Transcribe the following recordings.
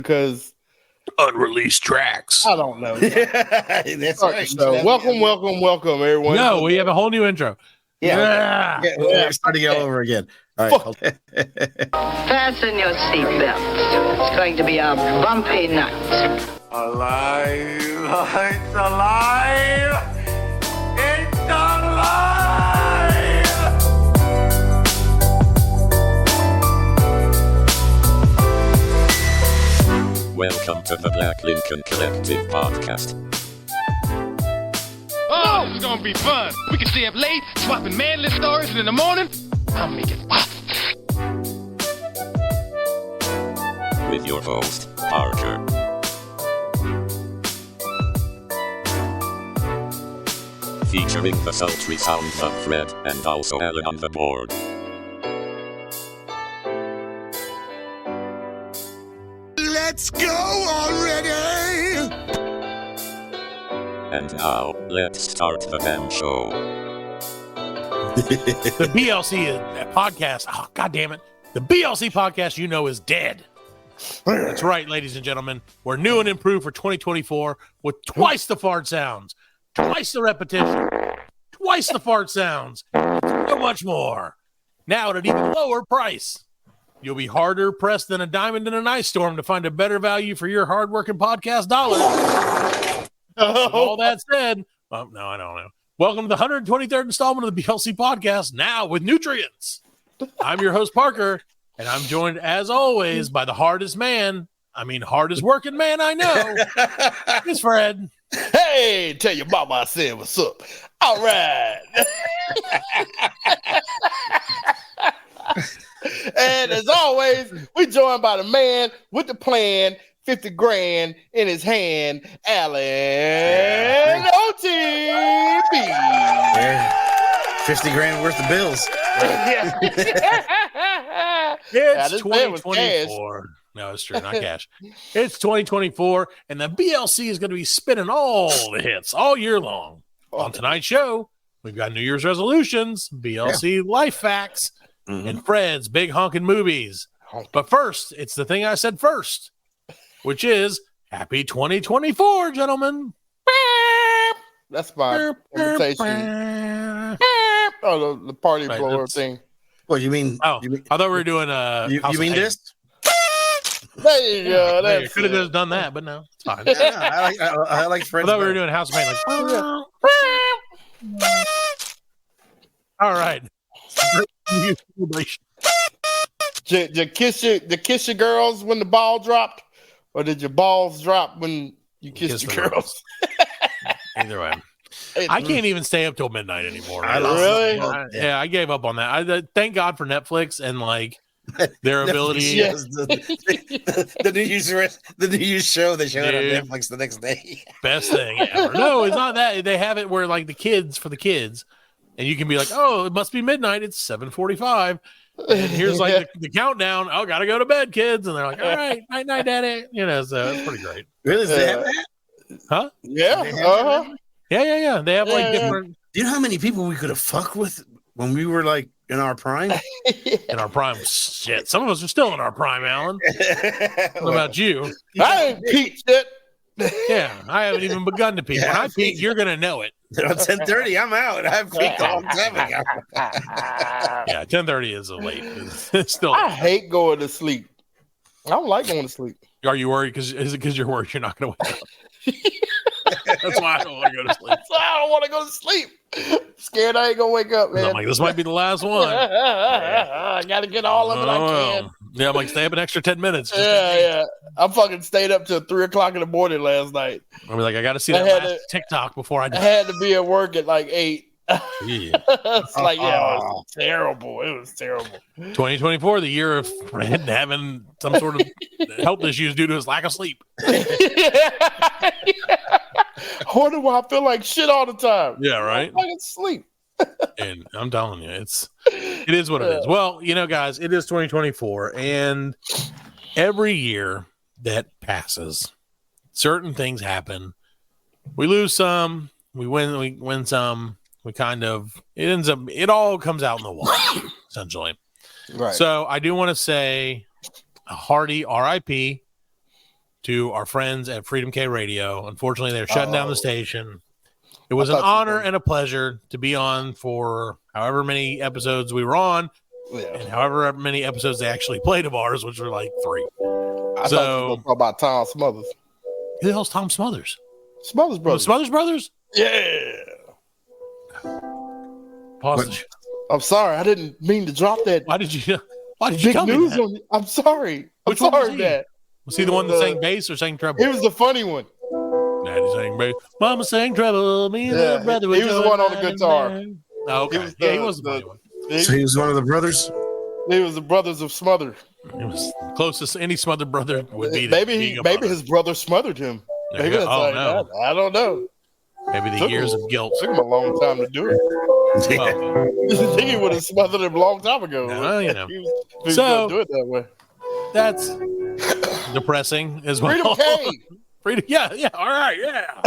because unreleased tracks. I don't know. That's right. So welcome, everyone. No, we have a whole new intro. We're starting all over again. All right. Fasten your seatbelts. It's going to be a bumpy night. Alive! It's alive! It's alive! Welcome to the Black Lincoln Collective podcast. Oh, this is gonna be fun. We can stay up late, swapping manly stories, and in the morning, I'll make it pop. With your host, Parker. Featuring the sultry sounds of Fred and also Alan on the board. Let's go already! And now, let's start the damn show. The BLC podcast. Oh, God damn it. The BLC podcast, you know, is dead. That's right, ladies and gentlemen. We're new and improved for 2024 with twice the fart sounds, twice the repetition, twice the fart sounds, so much more. Now at an even lower price. You'll be harder pressed than a diamond in an ice storm to find a better value for your hardworking podcast dollars. With all that said, no, I don't know. Welcome to the 123rd installment of the BLC podcast, now with nutrients. I'm your host, Parker, and I'm joined, as always, by the hardest working man I know. It's Fred. Hey, tell your mama I said what's up. All right. And as always, we joined by the man with the plan, 50 grand in his hand, Alan OTB. Yeah. 50 grand worth of bills. It's 2024. No, it's true, not cash. It's 2024, and the BLC is going to be spinning all the hits all year long. On tonight's show, we've got New Year's resolutions, BLC life facts, and Fred's big honking movies. But first, it's the thing I said first, which is happy 2024, gentlemen. That's my invitation. Oh, the party blower thing. What, you mean? Oh, I thought we were doing you mean this? There you go. Yeah, could have just done that, but no, it's fine. Yeah, I like Fred's. I thought we were doing House of Pain. All right. Did you kiss your girls when the ball dropped, or did your balls drop when you kissed your girls? Either way, I can't even stay up till midnight anymore. Really? I gave up on that. I thank God for Netflix and like their ability. The new Year's show they show it on Netflix the next day. Best thing ever. No, it's not that. They have it where like the kids, and you can be like, oh, it must be midnight. It's 7:45. And here's like the countdown. Oh, gotta go to bed, kids. And they're like, all right, night, daddy. You know, so it's pretty great. Really? They have that? Huh? Yeah. Yeah. They have like different. Do you know how many people we could have fucked with when we were like in our prime? In our prime, shit. Some of us are still in our prime, Alan. What about you? I ain't peaked yet. Yeah, I haven't even begun to peak. When I peak, you're gonna know it. At 10:30, I'm out. I've peaked a long time ago. Yeah, 10:30 is a late. It's still. I hate going to sleep. I don't like going to sleep. Are you worried? Is it because you're worried you're not going to wake up? That's why I don't want to go to sleep. That's why I don't want to go to sleep. Scared I ain't gonna wake up, man. I'm like, this might be the last one. I gotta get all of it I can. Yeah, I'm like, stay up an extra 10 minutes. Yeah. I fucking stayed up till 3:00 in the morning last night. I'll be like, I got to see that last TikTok before I do. I had to be at work at like 8. Yeah. It's like, it was terrible. It was terrible. 2024, the year of Fred having some sort of health issues due to his lack of sleep. I wonder why I feel like shit all the time. Yeah, right. I can sleep. And I'm telling you, it is what it is. Well, you know, guys, it is 2024, and every year that passes, certain things happen. We lose some, we win some. It all comes out in the wash, essentially. Right. So I do want to say a hearty RIP to our friends at Freedom K Radio. Unfortunately, they're shutting down the station. It was an honor and a pleasure to be on for however many episodes we were on, and however many episodes they actually played of ours, which were like 3. I thought you were gonna talk about Tom Smothers. Who the hell's Tom Smothers? Smothers Brothers. Smothers Brothers? Yeah. Pause the show. I'm sorry, I didn't mean to drop that. Why did you Big tell me news that? on you. I'm sorry. Which I'm one was sorry, he? Dad. Was he the one that sang bass or sang treble? He was the funny one. Daddy sang bass. Mama sang treble. Me and Yeah, my brother. he was the one on the guitar. Oh, okay. He was the funny one. So he was one of the brothers? He was the brothers of Smother. It was closest any smothered brother would be. Maybe his brother smothered him. There Maybe you go. that's like no. that. I don't know. Maybe the years of guilt. Took him a long time to do it. Well, I think he would have smothered him a long time ago. Well, you know. He was So- gonna do it that way. that's depressing as well. Freedom K. Freedom, yeah, all right, yeah.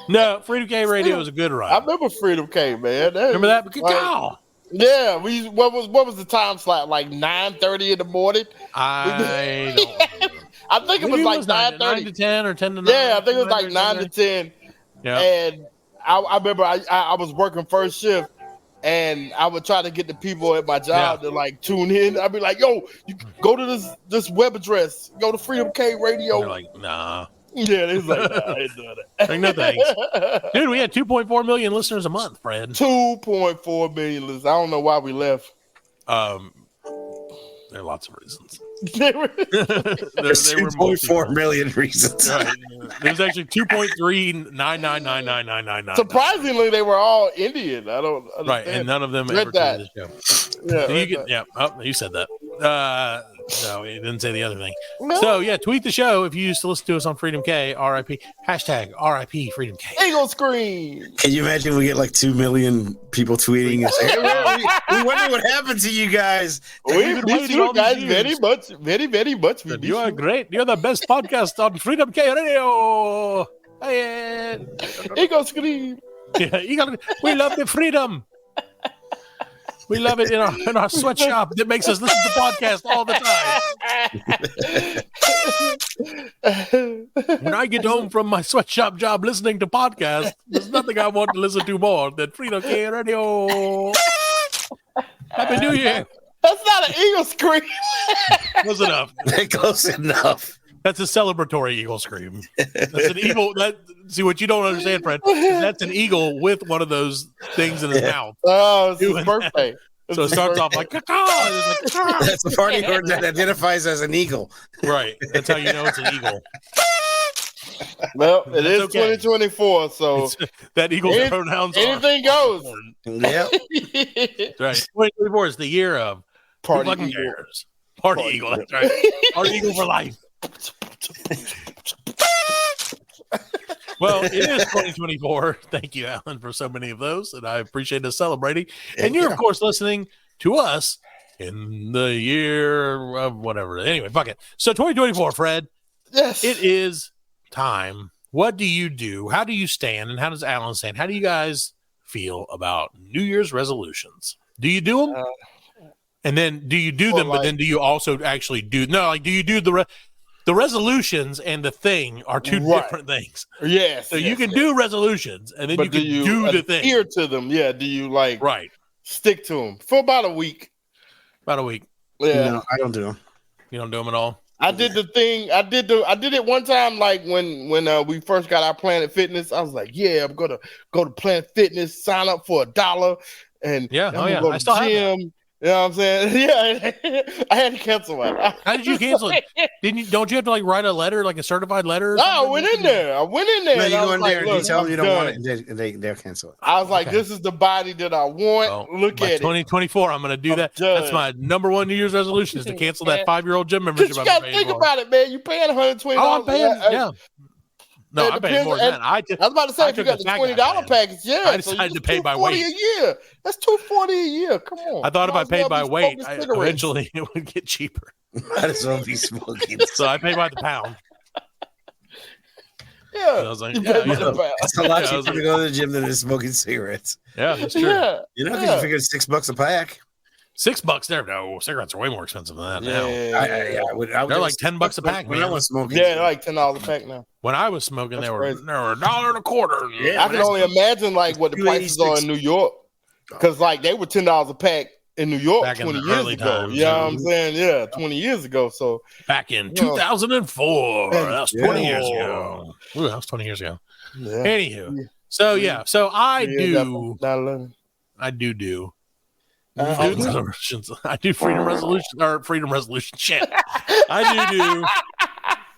No, Freedom K Radio is a good I ride. remember Freedom K, man. Remember that? Like, yeah, what was the time slot? Like 9:30 in the morning. I don't. I think it was like 9 9:30 to 10 or 10 to 9. Yeah, I think it was like 9 to 10. Yeah. And I remember I was working first shift, and I would try to get the people at my job to like tune in. I'd be like, "Yo, you go to this web address. Go to Freedom K Radio." They're like, nah. Yeah, they was like, "Nah, I ain't doing that." Like, no thanks. Dude, we had 2.4 million listeners a month, Fred. 2.4 million listeners. I don't know why we left. There are lots of reasons. They were- There's 2.4 million reasons. Right. There's actually 2.3999999. Surprisingly, they were all Indian. I don't understand. Right, and none of them Read ever that. to the show. Yeah, So read you that. get, you said that. No, he didn't say the other thing. No. So yeah, tweet the show if you used to listen to us on Freedom K, RIP, hashtag RIP Freedom K. Eagle screen. Can you imagine we get like 2 million people tweeting and saying, "Hey, we wonder what happened to you guys." We been miss waiting you all guys these very years. much. Very, very much. We miss You are you. great. You're the best podcast on Freedom K Radio. Hey, Eagle screen. yeah, we love the freedom. We love it in our sweatshop that makes us listen to podcasts all the time. When I get home from my sweatshop job listening to podcasts, there's nothing I want to listen to more than Freedom K Radio. Happy New Year. That's not an eagle scream. Close enough. Close enough. That's a celebratory eagle scream. That's an eagle. See what you don't understand, Fred. is That's an eagle with one of those things in his mouth. Oh, it's his Doing birthday. So it starts off like, caw, and it's like, caw. That's the party bird that identifies as an eagle. Right. That's how you know it's an eagle. Well, it is okay. 2024, so That eagle's Any- pronouns anything goes. Yep. Right. 2024 is the year of Party fucking eagle. cares. Party eagle. That's right. Party eagle for life. Well, it is 2024. Thank you, Alan, for so many of those, and I appreciate us celebrating. And you're, of course, listening to us in the year of whatever. Anyway, fuck it. So 2024, Fred, Yes. it is time. What do you do? How do you stand? And how does Alan stand? How do you guys feel about New Year's resolutions? Do you do them? And then do you do them, but then do you also actually do? No, like do you do the resolutions and the thing are two different things. Yes. So you can do resolutions, and then but you can do the thing. adhere to them? Yeah. Do you like Right. stick to them for about a week? About a week. Yeah. No, I don't do them. You don't do them at all? I did the thing. I did it one time, like when we first got our Planet Fitness. I was like, yeah, I'm gonna go to Planet Fitness, sign up for $1, and Yeah. I'm Oh, gonna yeah. go I to still have that. gym. You know what I'm saying? Yeah, I had to cancel it. How did you cancel it? Don't you have to like write a letter, like a certified letter? Or No, I something? went in there. No, and you I go was in like, there and you look, tell them you don't I'm want it, done. and they'll cancel it. I was like, Okay. this is the body that I want. Well, Look by at it. 2024, I'm going to do I'm that. done. That's my number one New Year's resolution is to cancel that 5-year-old gym But membership. you I've got been to paying think for. about it, man. You paying $120. Oh, I'm paying. Yeah. No, it I'm paying depends- more than that. I was about to say, I if you took got the the fat $20 guy plan. package, yeah. I decided to pay by $240 weight. a year. That's $240 a year. Come on. I thought if Might I as paid well by be weight, smoking cigarettes. eventually it would get cheaper. Might as well be smoking. So I pay by the pound. Yeah. And I was like, You yeah, pay by yeah. the pound. It's a lot Yeah, I was cheaper to go to the gym than it is smoking cigarettes. Yeah, that's true. Yeah. You know, because Yeah. you figure $6 a pack. $6 there. No, cigarettes are way more expensive than that now. They're like $10 a pack, man. I was smoking. Yeah, they're like $10 a pack now. When I was smoking, That's they were crazy. $1.25. Yeah, I can only imagine like what the prices are in New York, because like they were $10 a pack in New York Back in 20 the years early ago. times, You know what I'm saying? Yeah, 20 years ago. So Back in 2004. That's 20 years Yeah. ago. Ooh, that was 20 years ago. yeah. Anywho, so I Yeah, do. that's 9/11. I do. Resolutions. I do freedom resolution shit. I do.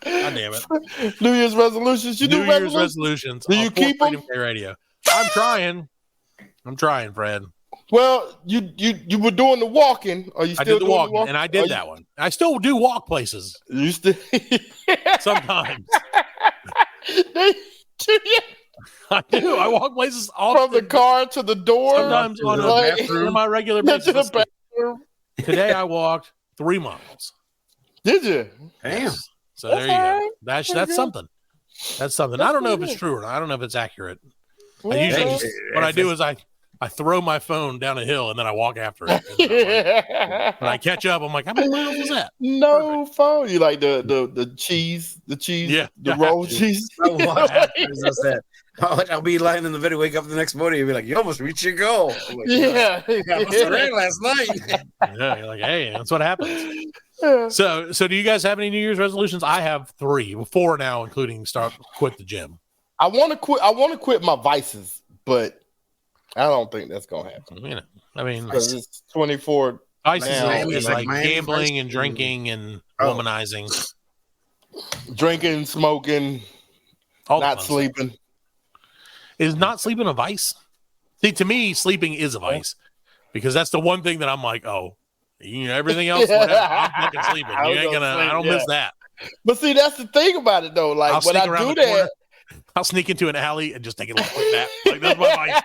God damn it. New Year's resolutions. You do New Year's resolutions. Do you keep them? Freedom K Radio. I'm trying, Fred. Well, you were doing the walking. Are you I still did the doing walking, and I did that one. I still do walk places You still sometimes. I do. I walk places from the car to the door. sometimes on a my regular to basis. the bathroom. Today I walked 3 miles. Did you? Damn. So there you go. That's good. something. That's something. I don't know if it's true or not. I don't know if it's accurate. I usually Well, what I do is I throw my phone down a hill and then I walk after it. When I catch up, I'm like, how many miles was that? No phone. You like the cheese, Yeah. the roll cheese. What happens is that I'll be lying in the bed and wake up the next morning and be like, you almost reached your goal. I'm like, Yeah. I must have ran last night. Yeah, you're like, hey, that's what happens. So do you guys have any New Year's resolutions? I have 4 now, including quit the gym. I want to quit my vices, but I don't think that's gonna happen. I mean, Because it's 24. vices Man, is like Miami gambling Vice. and drinking and Oh. womanizing. Drinking, smoking, All not the fun sleeping. stuff. Is not sleeping a vice? See, to me, sleeping is a vice because that's the one thing that I'm like, oh, everything else, whatever. I'm fucking sleeping. I You was ain't gonna gonna. sleep, I don't yeah. miss that. But see, that's the thing about it though. Like I'll when sneak I around do the corner. that, I'll sneak into an alley and just take a little quick nap. Like that's my vice.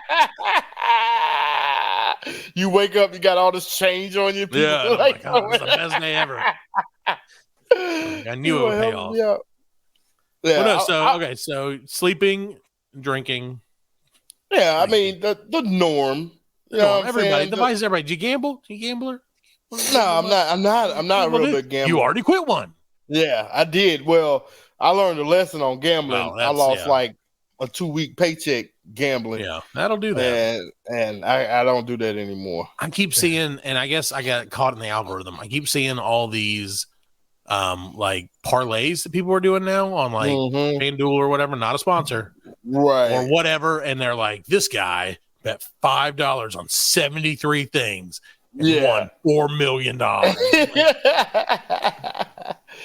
you wake up, you got all this change on you. Yeah, I'm like, like, oh, this is the best day ever. I knew it would pay off. Yeah. Yeah. Well, no, okay, so sleeping, drinking. I mean the norm. You know what I'm everybody, saying? the vice, everybody. Do you gamble? You gambler? No, I'm not a real big gambler. You already quit one. Yeah, I did. Well, I learned a lesson on gambling. Oh, I lost like a 2-week paycheck gambling. Yeah, that'll do that. And I don't do that anymore. I keep seeing, and I guess I got caught in the algorithm. I keep seeing all these like parlays that people are doing now on like FanDuel or whatever, not a sponsor. Right. Or whatever, and they're like, this guy bet $5 on 73 things and won $4 million.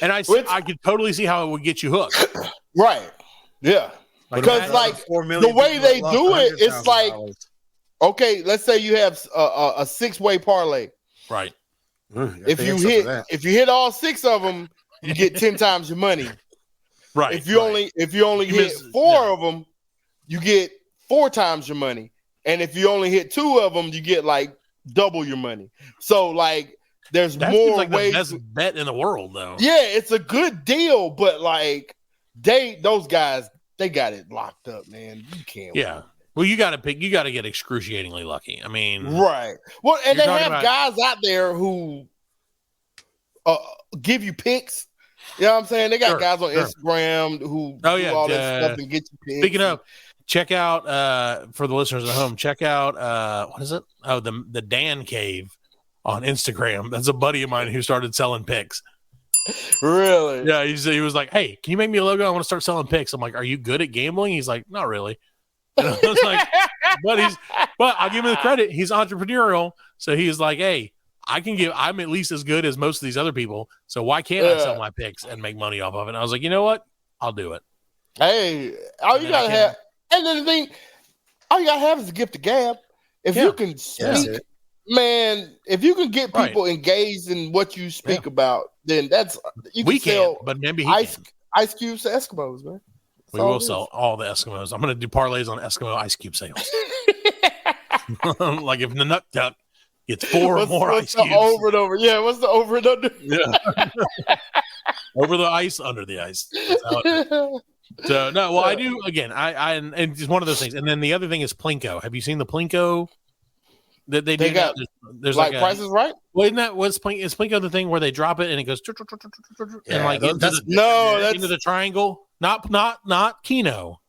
And I could totally see how it would get you hooked. Right. Yeah. Because like the way they do it, it's like, okay, let's say you have a 6-way parlay. Right. If you hit all 6 of them, you get 10 times your money. Right. If you only hit 4 of them, you get 4 times your money. And if you only hit 2 of them, you get like double your money. So like there's that more seems like ways. The best bet in the world, though. Yeah, it's a good deal, but like those guys, they got it locked up, man. You can't. Yeah. Well, you got to get excruciatingly lucky. I mean, right. Well, and they talking have about guys out there who give you picks. You know what I'm saying? They got guys on Instagram who do all that stuff and get you picks. Speaking of, check out for the listeners at home. Check out what is it? Oh, the Dan Cave on Instagram. That's a buddy of mine who started selling picks. Really? Yeah, he was like, "Hey, can you make me a logo? I want to start selling picks." I'm like, "Are you good at gambling?" He's like, "Not really." And I was like, but I'll give him the credit. He's entrepreneurial, so he's like, "Hey, I'm at least as good as most of these other people. So why can't I sell my picks and make money off of it?" And I was like, "You know what? I'll do it." Hey, all you gotta have, and then the thing, all you gotta have is a gift of gab. If you can speak, man, if you can get people engaged in what you speak about, then you can sell. But maybe ice cubes to Eskimos, man. We will sell all the Eskimos. I'm going to do parlays on Eskimo ice cube sales. Like if the Nut Duck gets 4 or more ice cubes. Over and over. Yeah, what's the over and under? Yeah. Over the ice, under the ice. So, no, well, I do, again, and it's one of those things. And then the other thing is Plinko. Have you seen the Plinko They do got there's like a, Price is Right. Well, isn't that what's Plinko? Is Plinko the thing where they drop it and it goes and like into the triangle? Not Keno.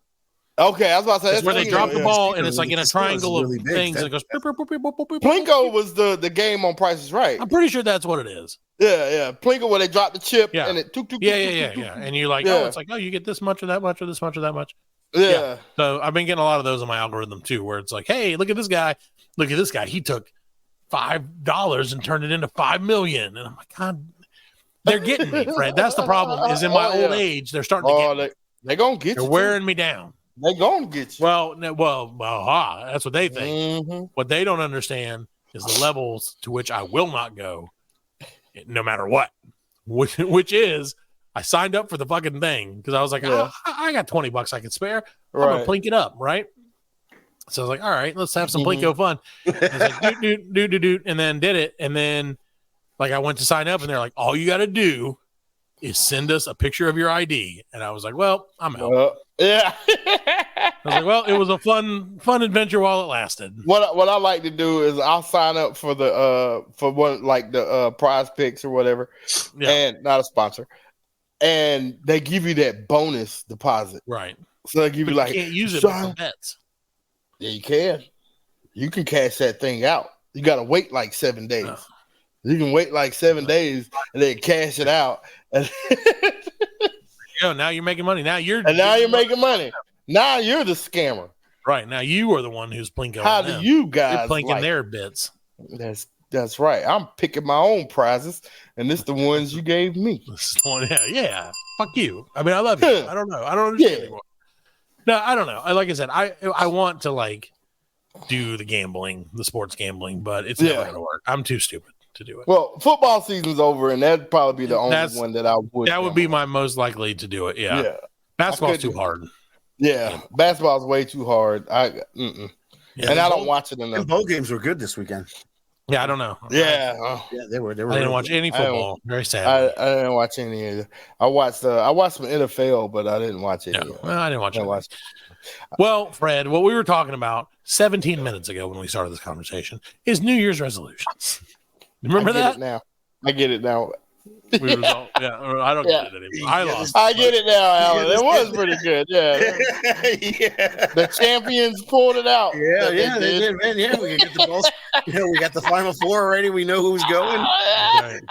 Okay, I was about to say that's where they drop the ball and it's like in a triangle of things and it goes. Plinko was the game on Price is Right. I'm pretty sure that's what it is. Yeah. Plinko where they drop the chip and it yeah. And you're like, oh, it's like, oh, you get this much or that much or this much or that much. Yeah. So I've been getting a lot of those on my algorithm too, where it's like, hey, look at this guy. Look at this guy. He took $5 and turned it into $5 million. And I'm like, God, they're getting me, Fred. That's the problem. Is in my old age, they're starting to get me. They're gonna get you. They're wearing me down. They're gonna get you. Well, that's what they think. Mm-hmm. What they don't understand is the levels to which I will not go, no matter what. Which is, I signed up for the fucking thing because I was like, I got $20 I can spare. I'm gonna plink it up, right? So I was like, all right, let's have some Plinko fun. I was like, do, and then did it. And then, like, I went to sign up, and they're like, all you got to do is send us a picture of your ID. And I was like, well, I'm out. Yeah. I was like, well, it was a fun adventure while it lasted. What I like to do is I'll sign up for the prize picks or whatever, and not a sponsor, and they give you that bonus deposit, right? So they give you like, you can't use it for bets. Yeah, you can. You can cash that thing out. You got to wait like 7 days. You can wait like 7 days and then cash it out. Now you're making money. Now you're making money. Now you're the scammer. Right. Now you are the one who's plinking. How do you guys? You're plinking their bits. That's right. I'm picking my own prizes, and this the ones you gave me. Yeah. Fuck you. I mean, I love you. I don't know. I don't understand anymore. No, I don't know. Like I said, I want to like do the sports gambling, but it's never going to work. I'm too stupid to do it. Well, football season's over, and that'd probably be the only one that I would. That would be my most likely to do it. Yeah. Basketball's too hard. Yeah, basketball's way too hard. And I don't watch it enough. And bowl games were good this weekend. Yeah, I don't know. Yeah, they were. I didn't watch any football. Very sad. I didn't watch any either. I watched some NFL, but I didn't watch it. No, I didn't watch it. Well, Fred, what we were talking about 17 minutes ago when we started this conversation is New Year's resolutions. Remember that? I get it now. I don't get it anymore. I lost. I get it now, Alan. It was pretty good. Yeah. The champions pulled it out. Yeah, they did, man. Yeah, we get the balls. We got the Final Four already. We know who's going. Right.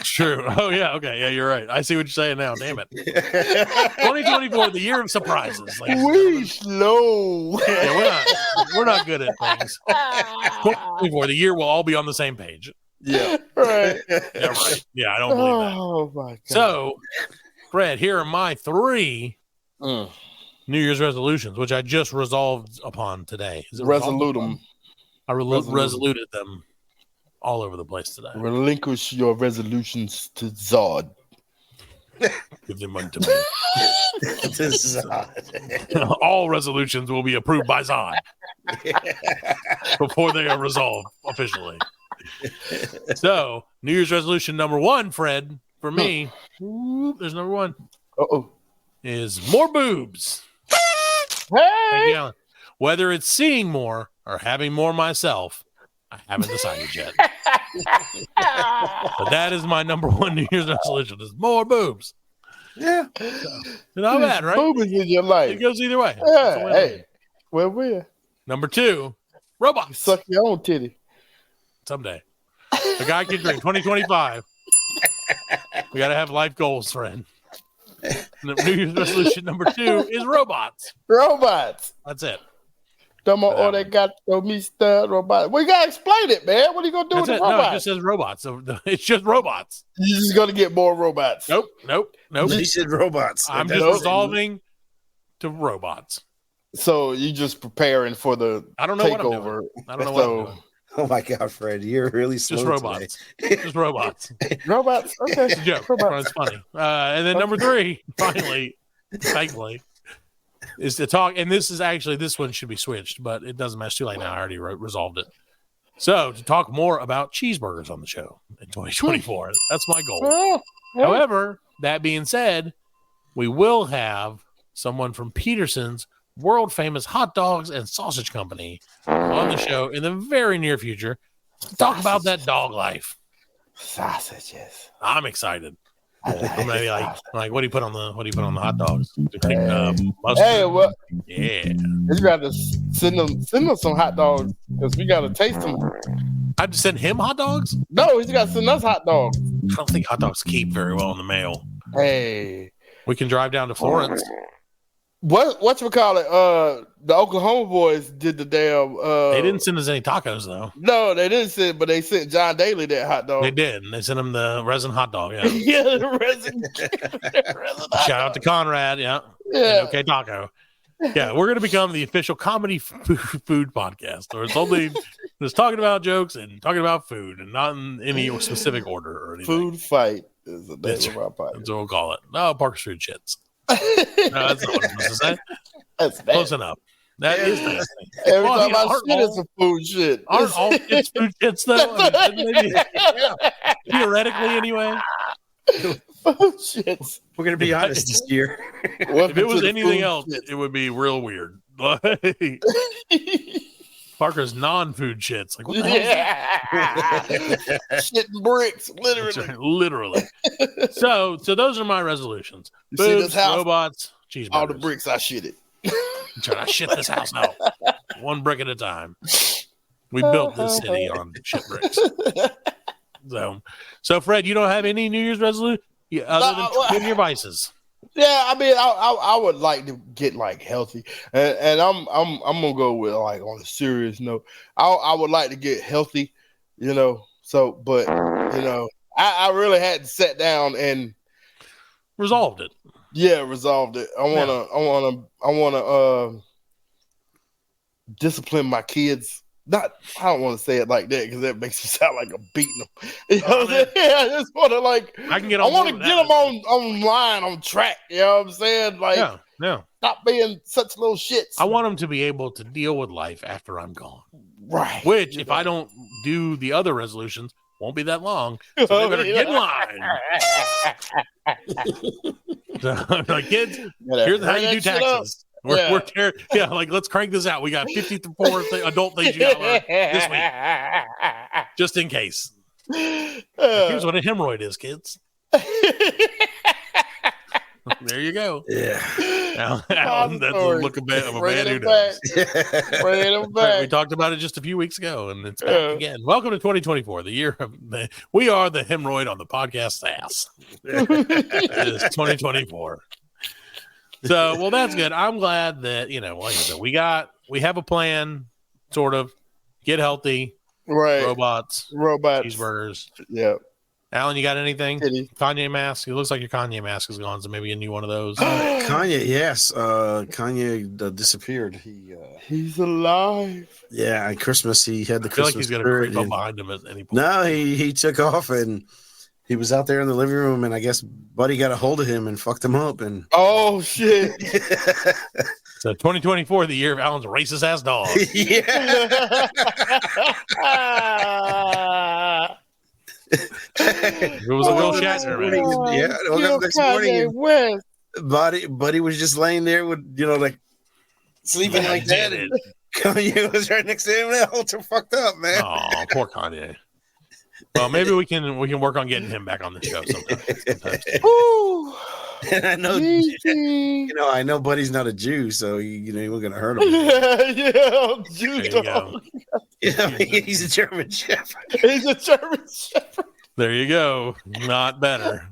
True. Oh yeah. Okay. Yeah, you're right. I see what you're saying now. Damn it. 2024, the year of surprises. We slow. Yeah, we're not good at things. 2024, the year we'll all be on the same page. Yeah. Right. Yeah. Right. Yeah. I don't believe that. Oh my God. So, Fred, here are my 3 New Year's resolutions, which I just resolved upon today. Resolute them. I resoluted them all over the place today. Relinquish your resolutions to Zod. Give them unto me. To Zod. All resolutions will be approved by Zod before they are resolved officially. So, New Year's resolution number 1, Fred, for me, there's number 1. Is more boobs. Hey! Whether it's seeing more or having more myself, I haven't decided yet. But that is my number 1 New Year's resolution: is more boobs. Yeah, not bad, right? Boobs in your life. It goes either way. Yeah, hey, we're number 2, robots. You suck your own titty someday. The guy can drink. 2025. We got to have life goals, friend. New Year's resolution number 2 is robots. Robots. That's it. They got Mr. Robot. We gotta explain it, man. What are you gonna do with the robots? No, it just says robots. It's just robots. You're just gonna get more robots. Nope. He said robots. I'm just resolving to robots. So you just preparing for the I don't know takeover. I don't know what I'm doing. Oh my God, Fred, you're really slow. Just robots. Just robots. Robots. Okay. It's a joke. It's funny. And then number 3, finally, thankfully, is to talk. And this one should be switched, but it doesn't matter. It's too late now. I already resolved it. So to talk more about cheeseburgers on the show in 2024. That's my goal. However, that being said, we will have someone from Peterson's world famous hot dogs and sausage company on the show in the very near future to talk about that dog life. Sausages. I'm excited. I like I'm gonna be like, what do you put on the hot dogs? Mustard? Hey, well, Yeah. you got to send them some hot dogs because we got to taste them. I have to send him hot dogs? No, he's got to send us hot dogs. I don't think hot dogs keep very well in the mail. Hey, We can drive down to Florence. whatchamacallit? The Oklahoma boys did the damn. They didn't send us any tacos though. No, they didn't send, but they sent John Daly that hot dog. They did. And they sent him the resin hot dog. Yeah. Yeah, the resin. Shout out to Conrad. Yeah. Yeah. And Okay Taco. Yeah, we're gonna become the official comedy food podcast, or it's only just talking about jokes and talking about food, and not in any specific order or anything. Food fight is the name of our podcast. That's what we'll call it. No, Parker's food shits. No, that's not what I'm supposed to say. That's Close enough. That is nasty. Every Well, time I aren't shit, all- it's a food shit. Aren't all kids food shits though? I mean, maybe- theoretically, anyway. Food shits. We're gonna be honest this year. If it was anything else, it would be real weird. Like, Parker's non-food shits. Like, what the hell is that? Shitting bricks, literally. That's right, literally. So those are my resolutions. You see this Boobs, house? robots, cheeseburgers. All the bricks I shitted. I'm trying to shit this house out, one brick at a time. We built this city on shit bricks. So Fred, you don't have any New Year's resolution other than trim your vices? Yeah, I mean, I would like to get like healthy, and I'm gonna go with like on a serious note. I would like to get healthy, you know. So, but you know, I really had to sit down and Resolved it. yeah, resolved it. I wanna discipline my kids. I don't want to say it like that because that makes me sound like I'm beating them. You know what I'm saying? Yeah, I just want to like. I can get. I On want to board get with them online, on track. You know what I'm saying? Like, that. Yeah. stop being such little shits. I want them to be able to deal with life after I'm gone. right. Which, if I don't do the other resolutions, won't be that long. So they better get in line. So, like, kids, here's how you do taxes. We're like, let's crank this out. We got 54 adult things you got to learn this week, just in case. Here's what a hemorrhoid is, kids. There you go. Yeah. Alan, that's a look of a man who knows. Bring them back. We talked about it just a few weeks ago, and it's back again. Welcome to 2024, the year of we are the hemorrhoid on the podcast ass. It is 2024. So, well, that's good. I'm glad that, like I said, we have a plan, sort of, get healthy, Right. robots, cheeseburgers. Yeah. Alan, you got anything? Kitty. Kanye mask? It looks like your Kanye mask is gone, so maybe a new one of those. Kanye, yes. Kanye disappeared. He's alive. Yeah, at Christmas he had the I feel Christmas like he's going to spirit creep up and- behind him at any point. No, he took off and he was out there in the living room, and I guess Buddy got a hold of him and fucked him up. And Oh shit. So 2024, the year of Alan's racist ass dog. yeah, It was a real Shatner, man. yeah. Woke up next morning, Kanye and West. Buddy was just laying there with like sleeping like that, and Kanye was right next to him. That whole too fucked up, man. Oh, poor Kanye. Well, maybe we can work on getting him back on the show sometime. Woo. And I know, Gigi. I know Buddy's not a Jew, so he wasn't gonna hurt him. Yeah, There you go. He's a German Shepherd. He's a German Shepherd. There you go. Not better.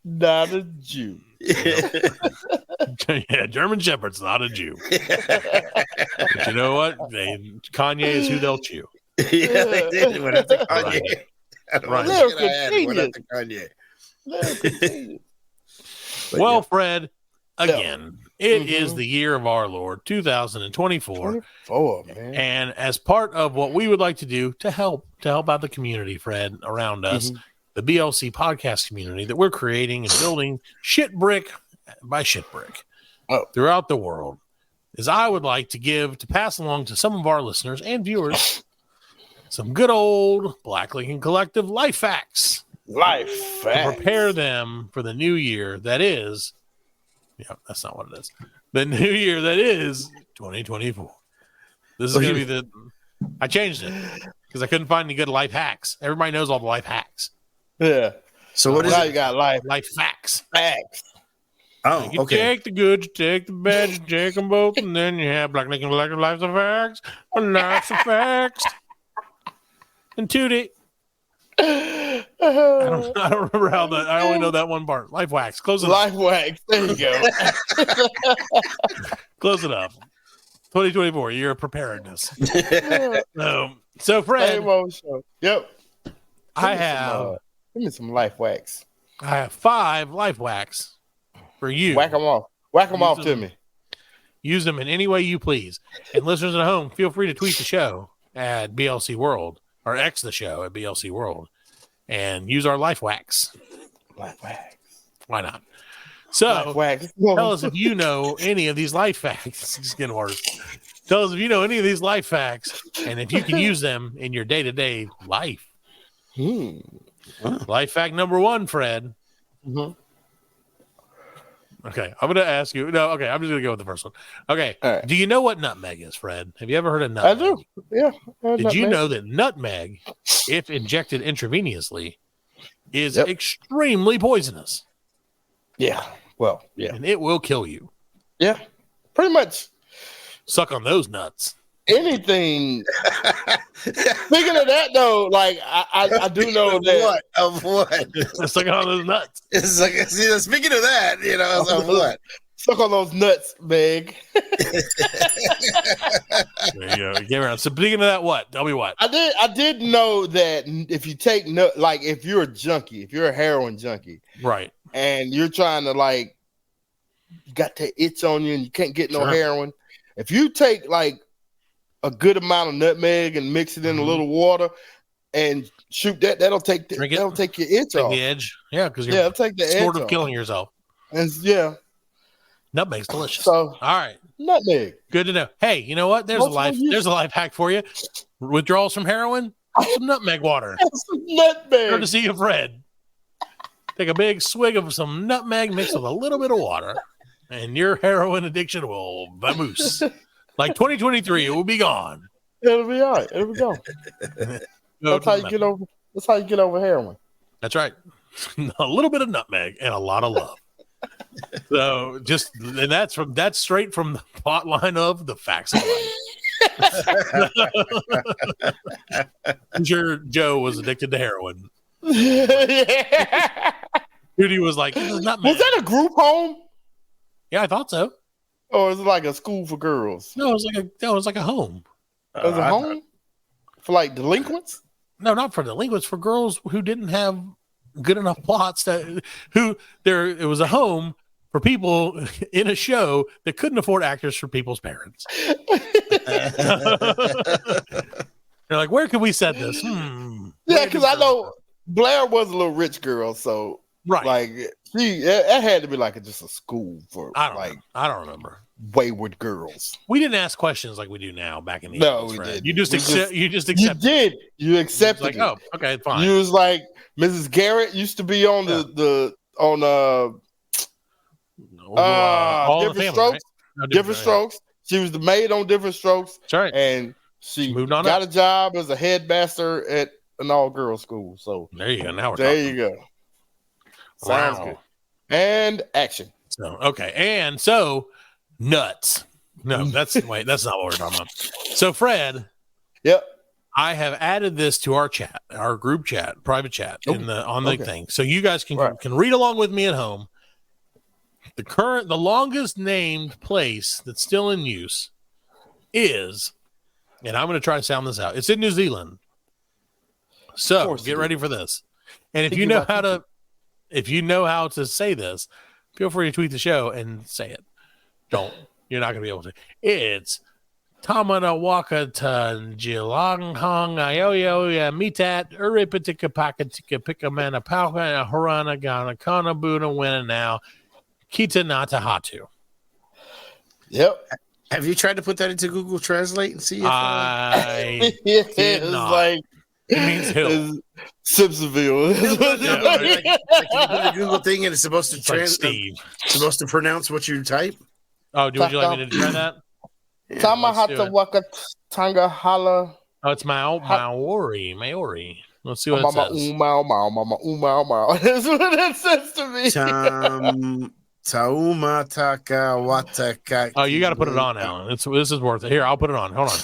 Not a Jew. Yeah, German Shepherd's not a Jew. But you know what? Kanye is who they'll chew. Yeah, they did. Went after Kanye. Right. Lyrical Kanye. Well, Fred, again, it is the year of our Lord, 2024. 24, man. And as part of what we would like to do to help out the community, Fred, around us, the BLC podcast community that we're creating and building shit brick by shit brick throughout the world, is I would like to pass along to some of our listeners and viewers some good old Black Lincoln Collective life facts. Life To facts. prepare them for the new year that is Yeah, that's not what it is. The new year that is 2024. This is going to be the. I changed it because I couldn't find any good life hacks. Everybody knows all the life hacks. Yeah. So what is Now it? you got life facts. facts. Oh, You okay. take the good, you take the bad, you take them both, and then you have Black Lincoln Black Lives of Facts, Lives of Facts, and Tootie. I don't remember how that. I only know that one part. Life wax. Close it up. Life wax. There you go. Close it up. 2024, year of preparedness. So Fred, Same old show. Yep. I have Give me some life wax. 5 life wax for you. Whack them off. Whack them off to me. Use them in any way you please. And listeners at home, feel free to tweet the show at BLC World or X the show at BLC World and use our life wax. Life wax. Why not? So Life wax. tell us if you know any of these life facts. It's getting worse. Tell us if you know any of these life facts and if you can use them in your day-to-day life. Life fact number 1, Fred. Mm-hmm. Okay, I'm going to ask you. No, okay, I'm just going to go with the first one. Okay, right. Do you know what nutmeg is, Fred? Have you ever heard of nutmeg? I do. Yeah. Did you know that nutmeg, if injected intravenously, is extremely poisonous? Yeah. Well, yeah. And it will kill you. Yeah. Pretty much Suck on those nuts. anything. Speaking of that, though, like I do know that. Of what? Suck on those nuts. It's like, see, speaking of that, you know, of what? Suck on those nuts, Meg. There you go. Get around. So speaking of that, what? Tell me what. I did know that if you take like if you're a junkie, if you're a heroin junkie, Right. and you're trying to like you got that itch on you and you can't get no heroin, if you take like a good amount of nutmeg and mix it in a little water and shoot that'll take that'll take your itch Take off. the edge. Yeah, because you're It'll take the sort edge of off. killing yourself. And yeah, Nutmeg's delicious. so All right. nutmeg. Good to know. Hey, you know what? There's a life hack for you. Withdrawals from heroin, some nutmeg water. Nutmeg. Courtesy of Fred. Take a big swig of some nutmeg mixed with a little bit of water, and your heroin addiction will vamoose. Like 2023, it will be gone. It'll be all right. It'll be gone. That's how you get over. That's how you get over heroin. That's right. A little bit of nutmeg and a lot of love. So that's straight from the plot line of The Facts of Life. I'm sure Joe was addicted to heroin. Yeah. Judy was like, nutmeg. Was that a group home? Yeah, I thought so. Or was it like a school for girls? No, it was like a home. It was a home for like delinquents? No, not for delinquents, for girls who didn't have good enough plots it was a home for people in a show that couldn't afford actors for people's parents. They're like, where can we set this? Yeah, because I know Blair was a little rich girl, so right. Like it had to be like just a school for I don't remember. Wayward girls. We didn't ask questions like we do now back in the No, 80s, we Fred. didn't. You just accepted. You did. You accepted. Like, it. oh, okay, fine. You was like Mrs. Garrett used to be on All Different the family, Strokes. right? No, Different Strokes. She was the maid on Different Strokes. That's right. And she moved on got up. a job as a headmaster at an all-girls school. So There you go. Now we're there talking. you go. Sounds Wow. good. And action. So okay, and so nuts. No, that's not what we're talking about. So Fred, Yep. I have added this to our chat, our group chat, private chat on the thing, so you guys can read along with me at home. The longest named place that's still in use is, and I'm going to try to sound this out. It's in New Zealand. So get ready for this. And if you know how to say this, feel free to tweet the show and say it. Don't. You're not going to be able to. It's Tamana Wakata Jilang Hong Ioyo Mitat Uripitika Pakatika Pikamana Pauka Harana Gana Kana Buddha Winna now Kita Nata Hatu. Yep. Have you tried to put that into Google Translate and see if I It's not. like It means hill. It's Simpsonville. Like you put a Google thing and it's supposed to It's like Steve. supposed to pronounce what you type. Oh, would you like me to try that? Tamahata waka tanga hala. Oh, it's Maori. Let's see what it says. Mama. That's what it says to me. Taumataka wataka. Oh, you got to put it on, Alan. This is worth it. Here, I'll put it on. Hold on.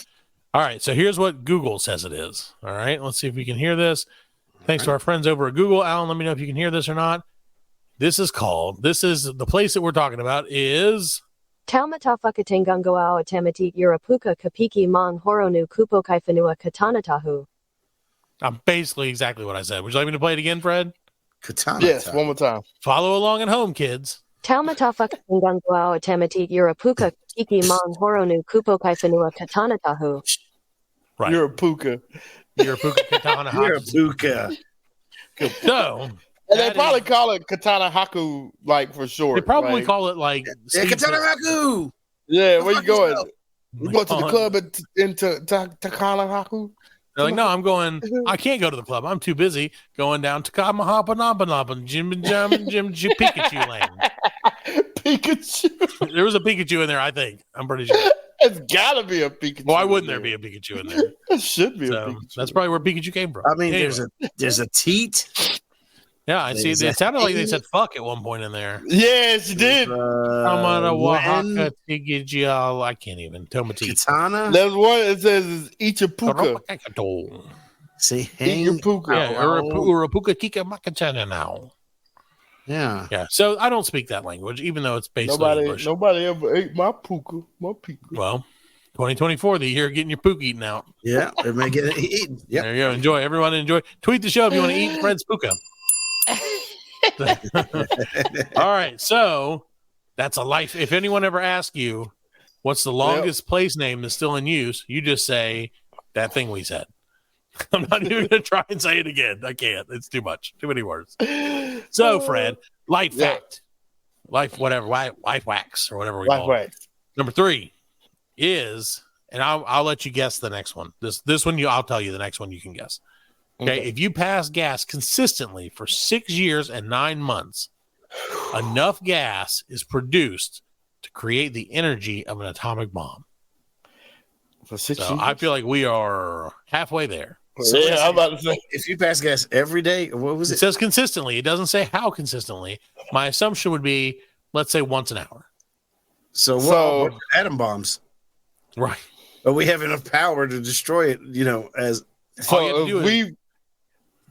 All right, so here's what Google says it is. All right, let's see if we can hear this. Thanks to our friends over at Google. Alan, let me know if you can hear this or not. This is the place that we're talking about is... Taumata whakatengangoao atamati Urapuka kapiki mang horonu kupo kaifanua katanatahu. Basically exactly what I said. Would you like me to play it again, Fred? Katana. Yes, one more time. Follow along at home, kids. Taumata whakatengangoao atamati Urapuka kapiki mang horonu kupo kaifanua katanatahu. Right. You're a puka. Katana Haku. You're a puka. So... And they probably call it Katana Haku, like, for short. They probably call it, like... Katana Haku! Yeah, where you going? You go to the club into Takana Haku? They're like, no, I'm going... I can't go to the club. I'm too busy going down to Kamahapa Jim Pikachu Land. Pikachu? There was a Pikachu in there, I think. I'm pretty sure. It's gotta be a Pikachu. Why wouldn't there be a Pikachu in there? It should be a Pikachu. That's probably where Pikachu came from. I mean, anyway. there's a teat. Yeah, I see. It sounded like they said "fuck" at one point in there. Yes, you did. I'm on a Oaxaca Tigijal. I can't even. Tomati. Katana. There's one. It says "Eat your puka." See, Eat your puka. Yeah, Urapuka Kika Makachana now. Yeah. Yeah. So I don't speak that language, even though it's basically English. Nobody ever ate my puka. Well, 2024, the year getting your puka eaten out. Yeah, they may get it eaten. Yeah. There you go. Enjoy. Everyone enjoy. Tweet the show if you want to eat Fred's puka. All right, so that's a life. If anyone ever asks you what's the longest place name that's still in use, you just say that thing we said. I'm not even gonna try and say it again. I can't. It's too much. Too many words. So, Fred, life fact, life wax or whatever we call it. Number 3 is, and I'll let you guess the next one. This one I'll tell you the next one you can guess. Okay, if you pass gas consistently for 6 years and 9 months, enough gas is produced to create the energy of an atomic bomb. For 6 So years? I feel like we are halfway there. So Yeah, I'm about to say. if you pass gas every day, what was It it? says consistently. It doesn't say how consistently. My assumption would be, let's say once an hour. So what atom bombs? Right. But we have enough power to destroy it, as All you have to do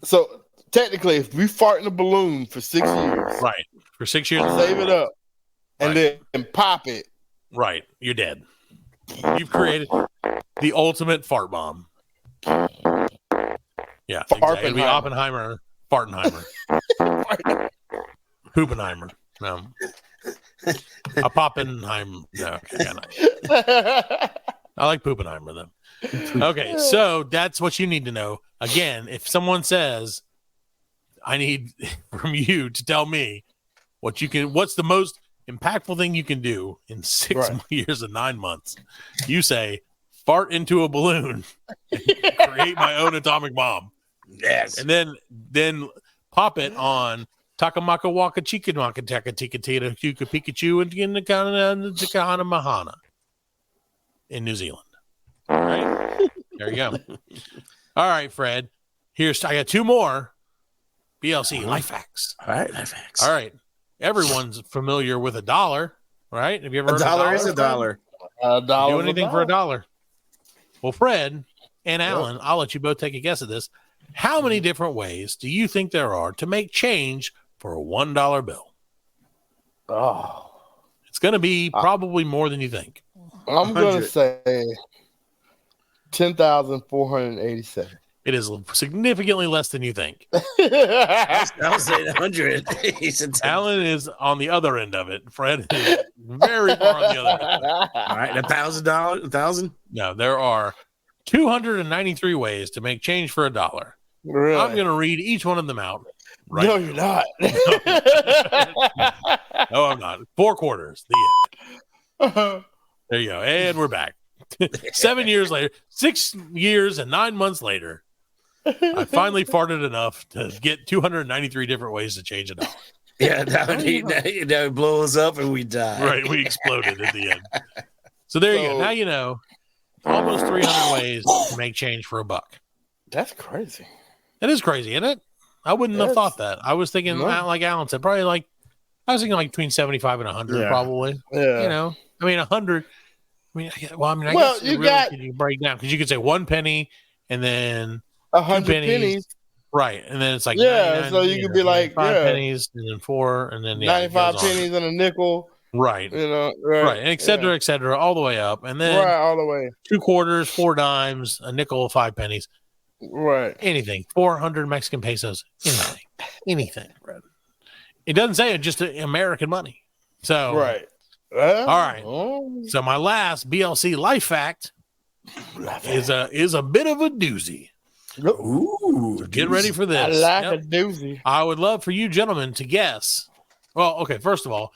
So technically, if we fart in a balloon for 6 years, right, for 6 years, save it up, and then pop it. Right, you're dead. You've created the ultimate fart bomb. Yeah, exactly. It'd be Oppenheimer, Fartenheimer, Hoopenheimer. No, a Poppenheim. No, okay, nice. I like Poopenheimer though. Okay, so that's what you need to know. Again, if someone says, I need from you to tell me what's the most impactful thing you can do in 6 years and 9 months, you say, fart into a balloon and create my own atomic bomb. Yes. And then pop it on Takamaka Waka Chikamaka Taka Tika Tita Kuka Pikachu and Takana Mahana in New Zealand. All right. There you go. All right, Fred. I got 2 more BLC life hacks. All right, life hacks. All right. Everyone's familiar with $1, right? Have you ever heard $1 of is $1. $1 do anything for $1. Well, Fred and Alan, I'll let you both take a guess at this. How many different ways do you think there are to make change for a $1 bill? Oh, It's going to be probably more than you think. I'm going to say 10,487. It is significantly less than you think. I was saying 100. He said 10. Alan is on the other end of it. Fred is very far on the other end. All right, $1,000. 1,000. No, there are 293 ways to make change for $1. Really? I'm going to read each one of them out. Right No, now. you're not. No, I'm not. 4 quarters. The end. There you go. And we're back. 7 years later, 6 years and 9 months later, I finally farted enough to get 293 different ways to change it. Yeah, now it blows up and we die. Right, we exploded at the end. So there you go. Now you know almost 300 ways to make change for $1. That's crazy. It is crazy, isn't it? I wouldn't have thought that. I was thinking, like Alan said, probably like I was thinking like between 75 and 100, probably. Yeah. You know, I mean 100. I guess you break down because you could say 1 penny and then 100 pennies. Right, and then it's like so you could be like 5 pennies and then 4 and then 95 pennies and a nickel. Right, you know, right, and et cetera, all the way up, and then all the way 2 quarters, 4 dimes, a nickel, 5 pennies. Right, anything 400 Mexican pesos, anything. Right. It doesn't say it, just American money. So right, all right. So my last BLC life fact is a bit of a doozy. Ooh, so get ready for this. I like a doozy. I would love for you gentlemen to guess. Well, okay, first of all,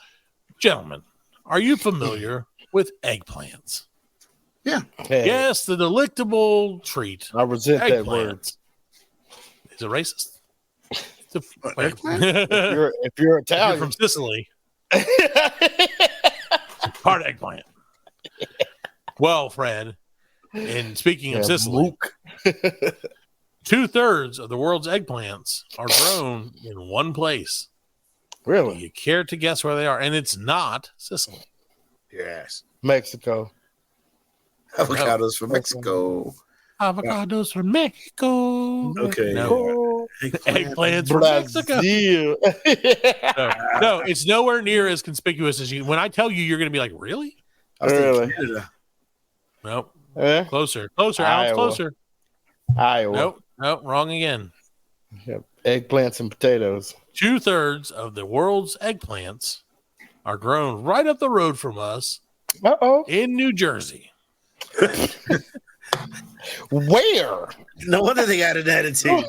gentlemen, are you familiar with eggplants? Yeah. Hey. Yes, the delectable treat. I resent that word. Is it racist? Eggplant? if you're Italian. You're from Sicily. Part eggplant. Well, Fred, and speaking of Sicily, 2/3 of the world's eggplants are grown in one place. Really? You care to guess where they are? And it's not Sicily. Yes. Mexico. Avocados from Mexico. Avocados from Mexico. Okay. No. Eggplants from Mexico. No, it's nowhere near as conspicuous as you. When I tell you, you're going to be like, really? Really? Nope. Yeah? Closer. Alex, closer. Iowa. Nope. Wrong again. Yep. Eggplants and potatoes. 2/3 of the world's eggplants are grown right up the road from us. In New Jersey. Where? No wonder they got an attitude.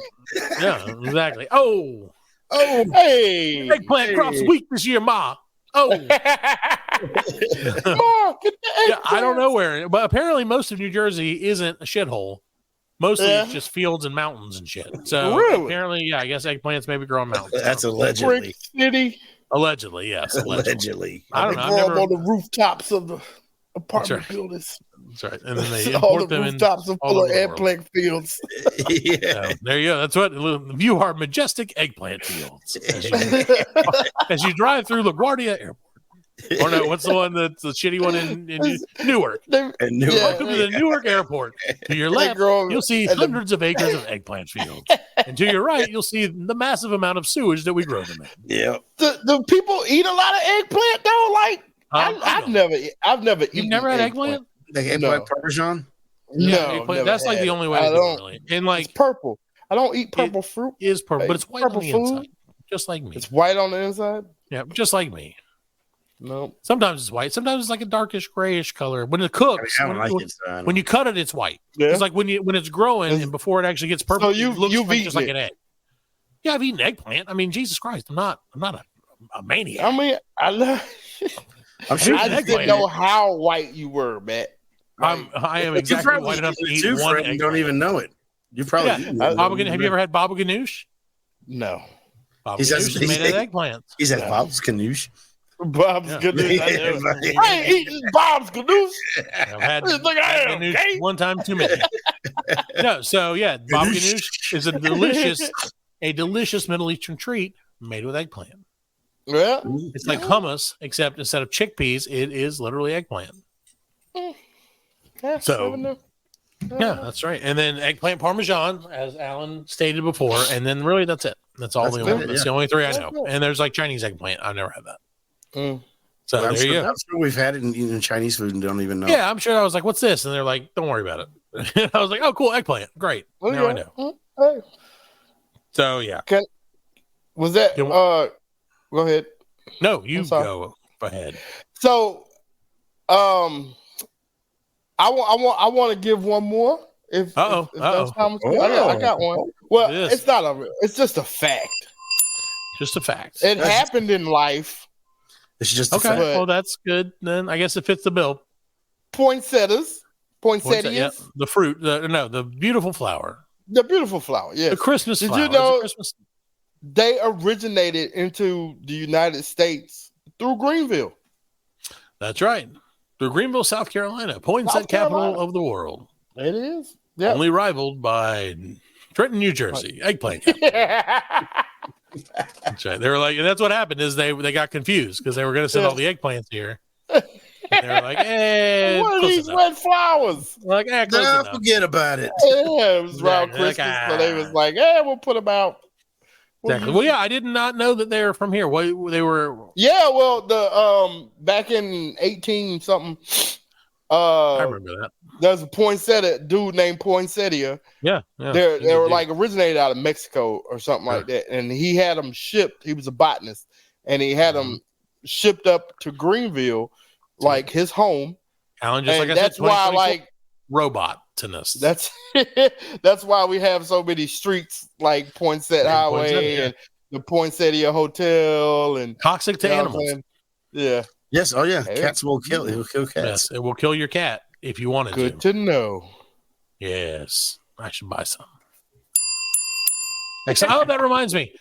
Yeah, exactly. Oh, hey. Eggplant crops weak this year, Ma. Oh. Ma, get the eggplant. I don't know where, but apparently most of New Jersey isn't a shithole. Mostly it's just fields and mountains and shit. So apparently, I guess eggplants maybe grow on mountains. That's allegedly. Brick City. Allegedly, yes. Allegedly. I don't know. Grow them on the rooftops of the apartment buildings. That's right. And then they all import the them rooftops are full of eggplant fields. So, there you go. That's what view our majestic eggplant fields as you drive through LaGuardia Airport. Or no, what's the one that's the shitty one in Newark? Welcome to the Newark Airport. To your left, you'll see hundreds of acres of eggplant fields. And to your right, you'll see the massive amount of sewage that we grow them in. Yeah. Do people eat a lot of eggplant though? Like I've never eaten. You've never had eggplant? Like eggplant Parmesan? No, that's like the only way to do it, really. And like it's purple. I don't eat purple fruit. It is purple, but it's white on the inside. Just like me. It's white on the inside? Yeah, just like me. No. Sometimes it's white. Sometimes it's like a darkish grayish color. When it cooks, when you cut it, it's white. Yeah. It's like when it's growing and before it actually gets purple, so it looks just like an egg. Yeah, I've eaten eggplant. I mean, Jesus Christ, I'm not a maniac. I mean, I'm sure I just didn't know how white you were, Matt. I am exactly white enough to eat one egg. You don't even know it. You probably have you ever had baba ganoush? No. Baba ganoush is made of eggplants. He said Bob's ganoush. Bob's ganoush. I ain't eating Bob's ganoush. I've had ganoush one time too many. No, so yeah, baba ganoush is a delicious Middle Eastern treat made with eggplant. Yeah, it's like hummus, except instead of chickpeas, it is literally eggplant. Yeah, that's right. And then eggplant parmesan, as Alan stated before, and then really that's it. That's all that's the only 3 I know. And there's like Chinese eggplant. I've never had that. So I'm there you go. I'm sure we've had it in Chinese food and don't even know. Yeah, I'm sure. I was like, "What's this?" And they're like, "Don't worry about it." I was like, "Oh, cool, eggplant, great." Now I know. Hey. So yeah. Was that? Go ahead. No, you go ahead. So, I want to give one more. If that's how I got one. Well, it's not it's just a fact. Just a fact. It happened in life. It's just okay. Well, that's good. Then I guess it fits the bill. Poinsettias. Yeah, the fruit. The beautiful flower. The beautiful flower, yes. The Christmas Did flower. you know Christmas... they originated into the United States through Greenville? That's right. Through Greenville, South Carolina, poinsettia capital of the world. It is. Yeah. Only rivaled by Trenton, New Jersey. Eggplant capital. That's right. They were like, and that's what happened is they got confused because they were going to send all the eggplants here. And they were like, hey, what are these red flowers? Like, forget about it. Yeah, it was around Christmas, so they was like, hey, we'll put them out. Exactly. Well, yeah, I did not know that they were from here. They were. Yeah, well, the back in 18 something. I remember that. There's a poinsettia dude named Poinsettia. Yeah. They were like originated out of Mexico or something like that, and he had them shipped. He was a botanist, and he had them shipped up to Greenville, like his home. Alan, just and like I that's said, why, like robot-ness. That's why we have so many streets like Poinsett Highway and the Poinsettia Hotel and toxic to animals. Yeah. Yes. Oh yeah. Cats will kill. It will kill cats. Yes, it will kill your cat if you wanted to. Good to know. Yes, I should buy some. Oh, that reminds me.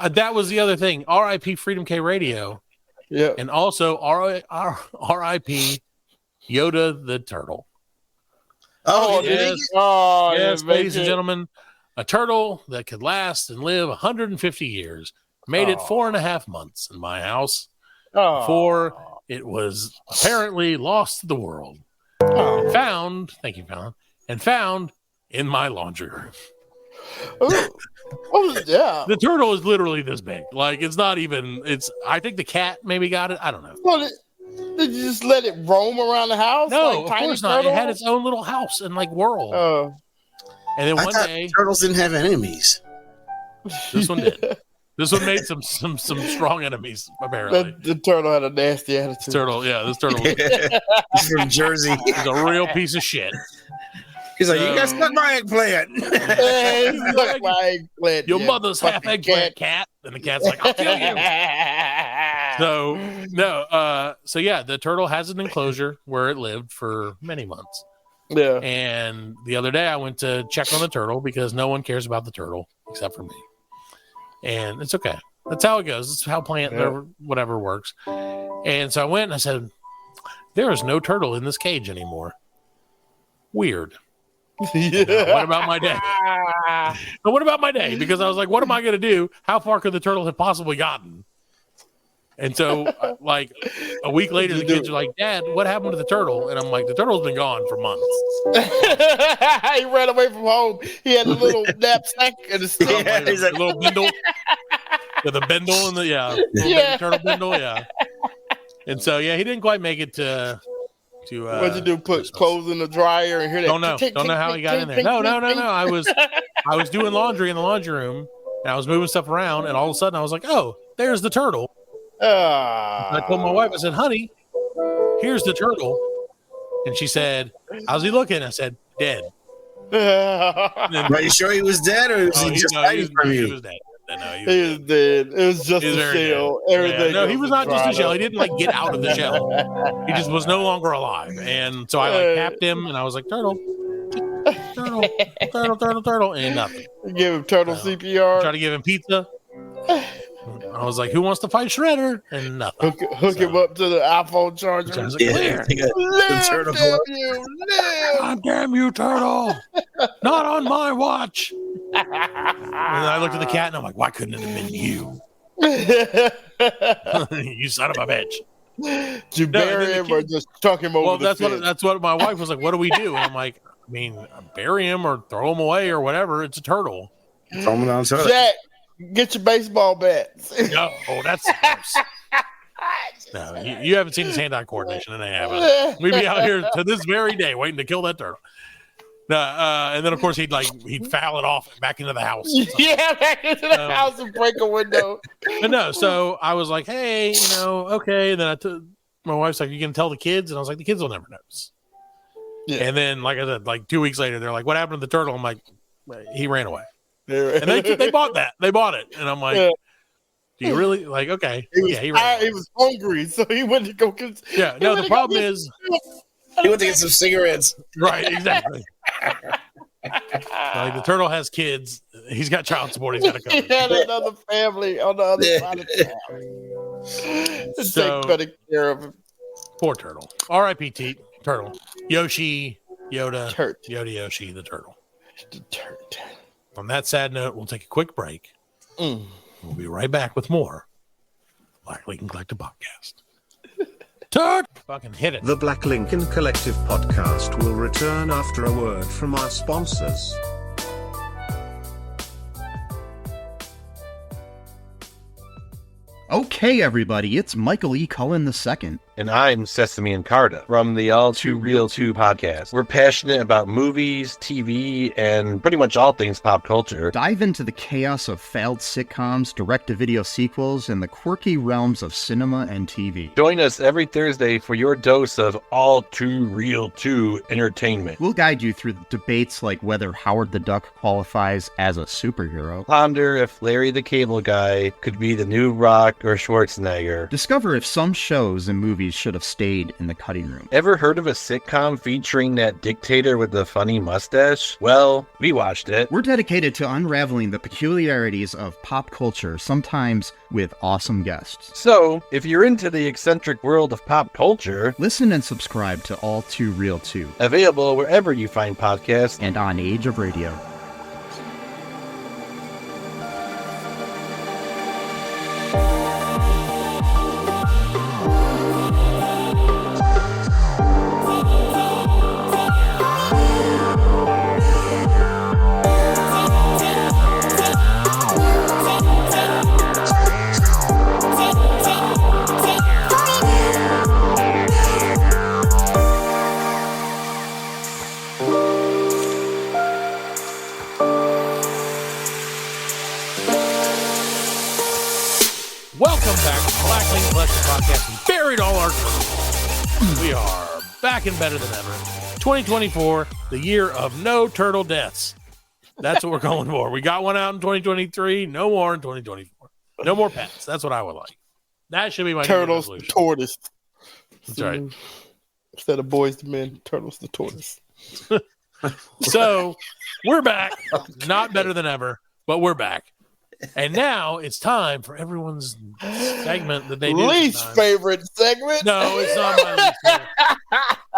That was the other thing. R.I.P. Freedom K Radio. Yeah. And also R.I.P. Yoda the turtle. Oh, yes, ladies and gentlemen. A turtle that could last and live 150 years made it 4.5 months in my house before it was apparently lost to the world. And found, thank you, Fallon, and found in my laundry room. Yeah. The turtle is literally this big. Like, it's not even, I think the cat maybe got it. I don't know. Well, did you just let it roam around the house? No, like of course not. It had its own little house and like world. And then one day, turtles didn't have enemies. This one did. This one made some strong enemies. Apparently, the turtle had a nasty attitude. This turtle was He's from Jersey. He's a real piece of shit. He's like, you guys suck my eggplant. Suck my eggplant. Your mother's half eggplant, cat. And the cat's like, I'll kill you. So yeah, the turtle has an enclosure where it lived for many months. Yeah. And the other day I went to check on the turtle because no one cares about the turtle except for me. And it's okay. That's how it goes. It's how whatever works. And so I went and I said, there is no turtle in this cage anymore. Weird. What about my day? But what about my day? Because I was like, what am I going to do? How far could the turtle have possibly gotten? And so, like, a week later, the kids are like, Dad, what happened to the turtle? And I'm like, the turtle's been gone for months. He ran away from home. He had a little knapsack and a little bindle. With a bindle and the turtle bindle, And so, he didn't quite make it to what'd you do? Put Christmas. clothes in the dryer and hear that? Don't know how he got in there. No. I was doing laundry in the laundry room and I was moving stuff around and all of a sudden I was like, oh, there's the turtle. I told my wife, I said, honey, here's the turtle. And she said, how's he looking? I said, dead. Are you sure he was dead or was he just hiding from you? He was dead. No, he was dead. It was just a shell. Everything. No, he was not just a shell. He didn't like get out of the shell. He just was no longer alive. And so I like tapped him and I was like, turtle, and nothing. Give him turtle CPR. Try to give him pizza. I was like, who wants to fight Shredder? And nothing. Hook him up to the iPhone charger. I was like, God damn you, turtle. Not on my watch. And then I looked at the cat and I'm like, why couldn't it have been you? You son of a bitch. Did you bury him or just tuck him over the fence? That's what my wife was like, what do we do? And I'm like, I mean, bury him or throw him away or whatever. It's a turtle. Throw him down. Jack, get your baseball bats. No, that's gross. No, you haven't seen his hand-eye coordination, and I haven't. We'd be out here to this very day waiting to kill that turtle. And then of course he'd foul it off back into the house. Yeah, back into the house and break a window. But no, so I was like, hey, okay. And then my wife's like, you can tell the kids, and I was like, the kids will never notice. Yeah. And then, like I said, like 2 weeks later, they're like, what happened to the turtle? I'm like, he ran away. And they bought that. They bought it, and I'm like, do you really like? Okay, he ran. He was hungry, so he went to go get. Yeah, no. The problem is, he went to get some cigarettes. Right, exactly. Like the turtle has kids. He's got child support. He's got to cover. He had another family on the other side of town. To So- take better care of him. Poor turtle. R.I.P. Turtle. Yoshi, Yoda, Turt. Yoda Yoshi, the turtle. The turd. On that sad note, we'll take a quick break. Mm. We'll be right back with more Black Lincoln Collective Podcast. Turt! Fucking hit it. The Black Lincoln Collective Podcast will return after a word from our sponsors. Okay, everybody, it's Michael E. Cullen II. And I'm Sesame and Carta from the All Too Real 2 podcast. We're passionate about movies, TV, and pretty much all things pop culture. Dive into the chaos of failed sitcoms, direct-to-video sequels, and the quirky realms of cinema and TV. Join us every Thursday for your dose of All Too Real 2 entertainment. We'll guide you through debates like whether Howard the Duck qualifies as a superhero. Ponder if Larry the Cable Guy could be the new Rock or Schwarzenegger. Discover if some shows and movies should have stayed in the cutting room. Ever heard of a sitcom featuring that dictator with the funny mustache? Well, we watched it. We're dedicated to unraveling the peculiarities of pop culture, sometimes with awesome guests. So, if you're into the eccentric world of pop culture, listen and subscribe to All Too Real 2. Available wherever you find podcasts and on Age of Radio. Welcome back to Black Lincoln Collective Podcast. We buried all our turtles. We are back and better than ever. 2024, the year of no turtle deaths. That's what we're going for. We got one out in 2023. No more in 2024. No more pets. That's what I would like. That should be my turtles, the tortoise. That's right. Instead of boys to men, turtles, the tortoise. So we're back. Not better than ever, but we're back. And now it's time for everyone's segment that they do. Least favorite segment? No, it's not my least favorite.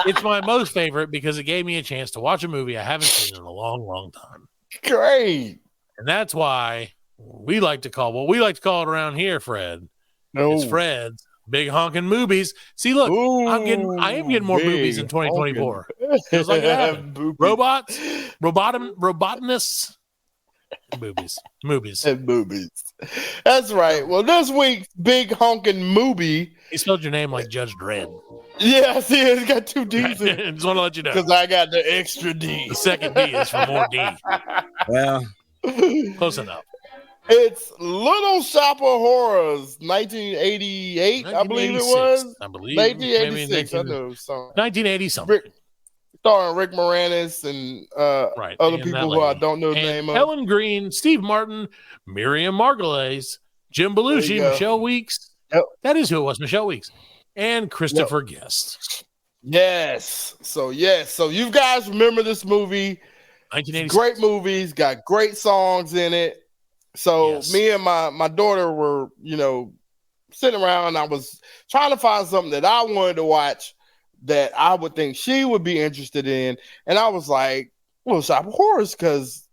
It's my most favorite because it gave me a chance to watch a movie I haven't seen in a long, long time. Great. And that's why we like to call it around here, Fred. No. It's Fred's Big Honkin' Movies. See, look, I am getting more movies in 2024. Feels like it happened. Robots, robotinists. Movies. And movies. That's right. Well, this week's Big Honkin' Movie. You spelled your name like Judge Dredd. Yeah, I see it. It's got two D's in it. Just want to let you know. Because I got the extra D. The second D is for more D. Well, close enough. It's Little Shop of Horrors, 1988, I believe it was. I believe. 1986, I know. 1980 something. Starring Rick Moranis and other people who I don't know the name of. Helen Green, Steve Martin, Miriam Margolyes, Jim Belushi, Michelle Weeks. Yep. That is who it was, Michelle Weeks. And Christopher Guest. Yes. So you guys remember this movie. 1986. Great movies, got great songs in it. So me and my daughter were, sitting around and I was trying to find something that I wanted to watch that I would think she would be interested in. And I was like, Little Shop of Horrors, because,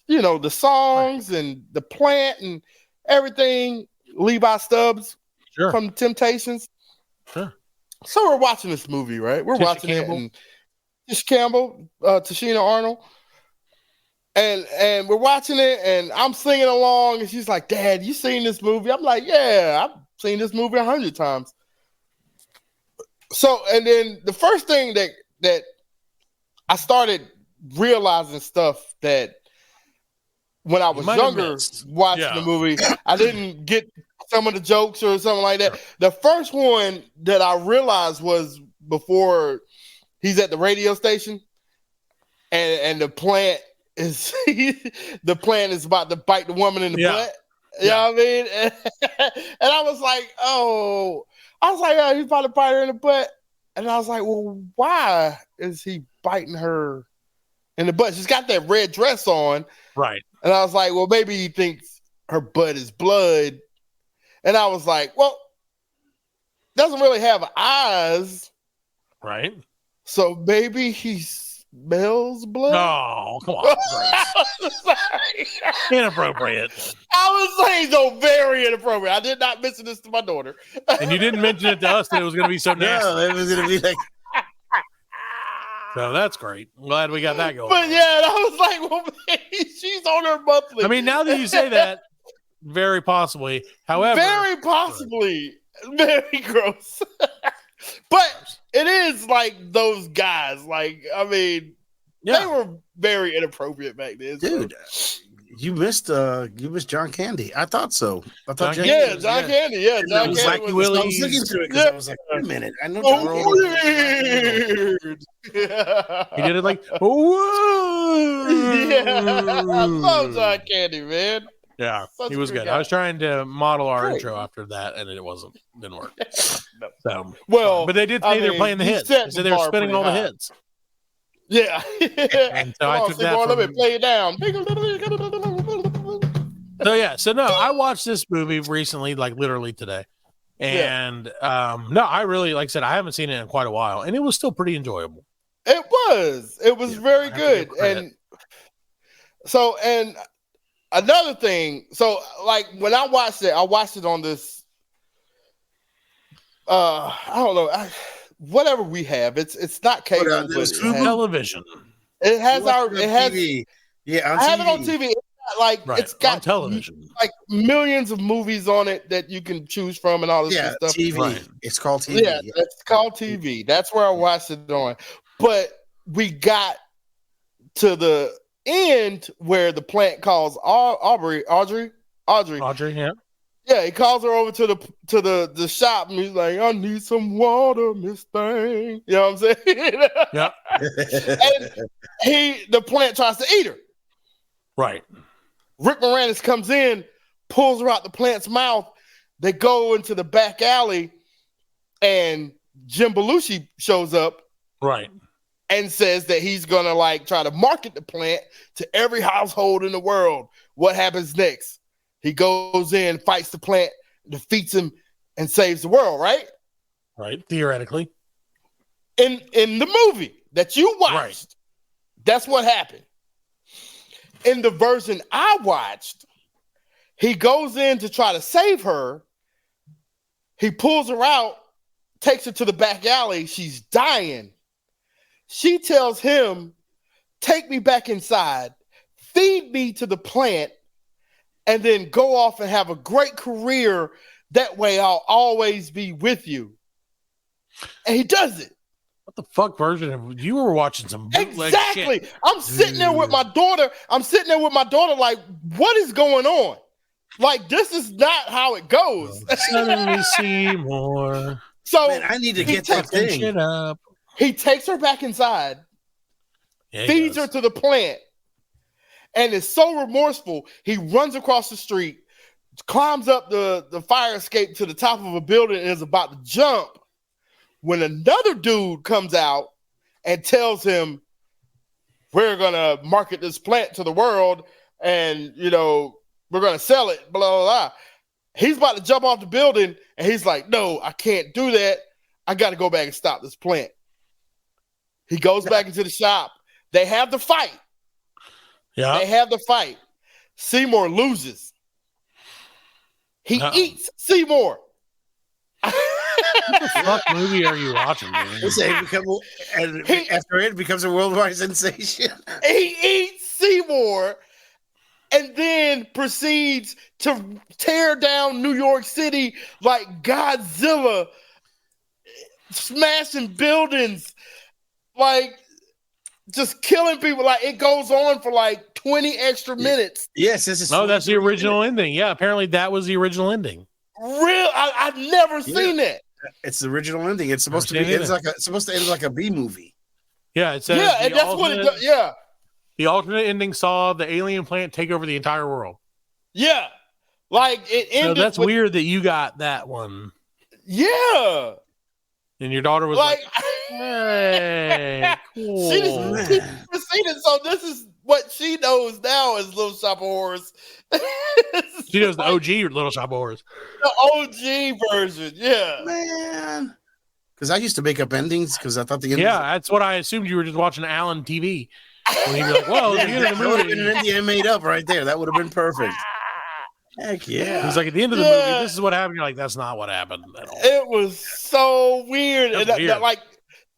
the songs and the plant and everything, Levi Stubbs from the Temptations. Sure. So we're watching this movie, right? We're watching it. And Tish Campbell, Tashina Arnold. And we're watching it, and I'm singing along, and she's like, Dad, you seen this movie? I'm like, yeah, I've seen this movie 100 times. So, and then the first thing that I started realizing stuff that when I was younger watching the movie, I didn't get some of the jokes or something like that. The first one that I realized was before he's at the radio station, and the plant is about to bite the woman in the butt. You know what I mean? And I was like, oh, he's about to bite her in the butt. And I was like, well, why is he biting her in the butt. She's got that red dress on. Right. And I was like, well, maybe he thinks her butt is blood. And I was like, well, doesn't really have eyes. Right. So maybe he smells blood. No, come on. Inappropriate. I was saying so very inappropriate. I did not mention this to my daughter. And you didn't mention it to us that it was going to be so nasty. No, it was going to be like. So that's great. I'm glad we got that going. But yeah, and I was like, well, maybe she's on her monthly. I mean, now that you say that, very possibly. However, very possibly. Very gross. But it is like those guys. Like, I mean, they were very inappropriate back then. Dude, you missed John Candy. I thought so. I thought John Candy. John Candy was was I was looking through it because I was like, wait a minute. I know John weird. He did it like, whoa. Yeah, I love John Candy, man. Yeah, Such he was good. guy. I was trying to model our Great. intro after that, and it didn't work. No. So, well, but they did say they were playing the he hits. set They said the they were bar spinning pretty all the high. hits. Yeah. And so I took that Let from- me play it down. So no, I watched this movie recently, like literally today. And no, I really, like I said, I haven't seen it in quite a while, and it was still pretty enjoyable. It was very good. And so, and another thing, so like when I watched it on this, I don't know, whatever we have. It's not cable, but it's television. It has TV. Yeah, on I have TV. it on TV. It's got, like it's got on television, like millions of movies on it that you can choose from and all this Yeah, stuff. TV. Right. It's called TV. Yeah, it's called TV. That's where I watched it on. But we got to the end where the plant calls Audrey. Yeah. Yeah, he calls her over to the shop and he's like, I need some water, Miss Thing. You know what I'm saying? Yeah. And the plant tries to eat her. Right. Rick Moranis comes in, pulls her out the plant's mouth. They go into the back alley, and Jim Belushi shows up. Right. And says that he's gonna like try to market the plant to every household in the world. What happens next? He goes in, fights the plant, defeats him, and saves the world, right? Right. Theoretically. In the movie that you watched, that's what happened. In the version I watched, he goes in to try to save her. He pulls her out, takes her to the back alley. She's dying. She tells him, take me back inside, feed me to the plant, and then go off and have a great career. That way I'll always be with you. And he does it. What the fuck version of you were watching some bootleg Exactly. shit. I'm sitting there with my daughter. Like, what is going on? Like, this is not how it goes. Suddenly Seymour. So Man, I need to get that thing. Shit up. He takes her back inside, feeds her to the plant, and is so remorseful. He runs across the street, climbs up the fire escape to the top of a building, and is about to jump when another dude comes out and tells him, we're going to market this plant to the world and, we're going to sell it, blah, blah, blah. He's about to jump off the building, and he's like, no, I can't do that. I got to go back and stop this plant. He goes back into the shop. They have the fight. Yeah. They have the fight. Seymour loses. He eats Seymour. What the fuck movie are you watching, man? After it becomes a worldwide sensation. He eats Seymour and then proceeds to tear down New York City like Godzilla, smashing buildings, like just killing people. Like it goes on for like 20 extra minutes. Yes, this is. No, that's the original ending. Yeah, apparently that was the original ending. Real? I've never seen that. It's the original ending. It's supposed to be. It's supposed to end like a B movie. Yeah, it says. Yeah, and that's what it does. Yeah. The alternate ending saw the alien plant take over the entire world. Yeah, like it ended. So that's weird that you got that one. Yeah. And your daughter was like, hey, cool. she never seen it, so this is what she knows now is Little Shop of Horrors. She knows the OG Little Shop of Horrors. The OG version, yeah. Man. Because I used to make up endings because I thought the ending. Yeah, that's what I assumed you were just watching Alan TV. When you'd be like, well, at the end of the That would have movie. been an ending I made up right there. That would have been perfect. Heck yeah. He's like, at the end of the movie, this is what happened. You're like, that's not what happened at all. It was so weird. That's And weird. like,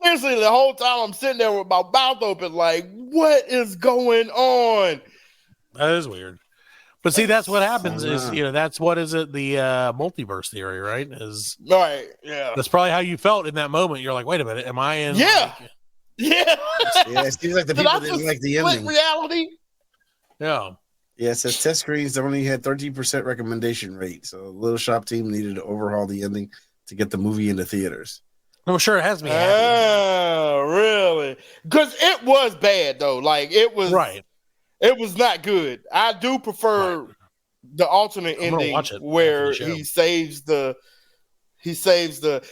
seriously, the whole time I'm sitting there with my mouth open, like, what is going on? That is weird. But see, that's what happens is, that's what is it, the multiverse theory, right? Right, yeah. That's probably how you felt in that moment. You're like, wait a minute, am I in? Yeah. Yeah. Yeah, it seems like the people didn't like the ending. Reality? Yeah. Yeah, it says test screens only had 13% recommendation rate. So the Little Shop team needed to overhaul the ending to get the movie into theaters. I'm sure it has me happy. Oh, really? Because it was bad, though. Like, it was. Right. It was not good. I do prefer the alternate ending where he saves the.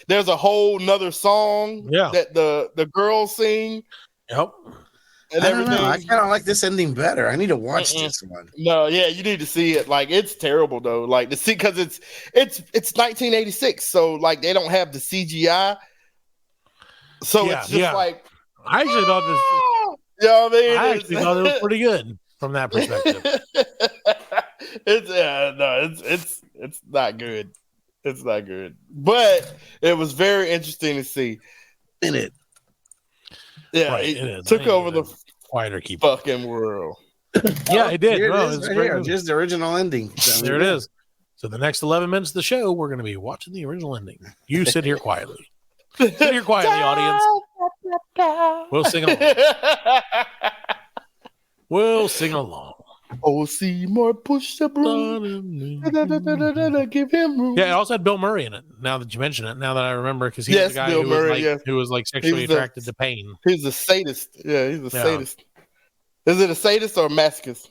There's a whole nother song that the girls sing. Yep. And I don't everything. know. I kind of like this ending better. I need to watch this one. No, yeah, you need to see it. Like, it's terrible though. Like, to see, because it's 1986, so like they don't have the CGI. So it's just like, I actually thought this. You know what I mean? I actually thought it was pretty good from that perspective. It's not good. It's not good, but it was very interesting to see in it. Yeah, right, it took over the quieter keep fucking world. Yeah, it did. Here No, it is it's right great here. movie. Just the original ending. There it is. So the next 11 minutes of the show, we're going to be watching the original ending. You sit here quietly. Sit here quietly, audience. We'll sing along. We'll sing along. Oh, Seymour, push the broom. Give him room. Yeah, it also had Bill Murray in it. Now that you mention it, now that I remember, because he was the guy Bill who, Murray, who was like sexually attracted to pain. He's a sadist. Yeah, he's a sadist. Is it a sadist or a masochist?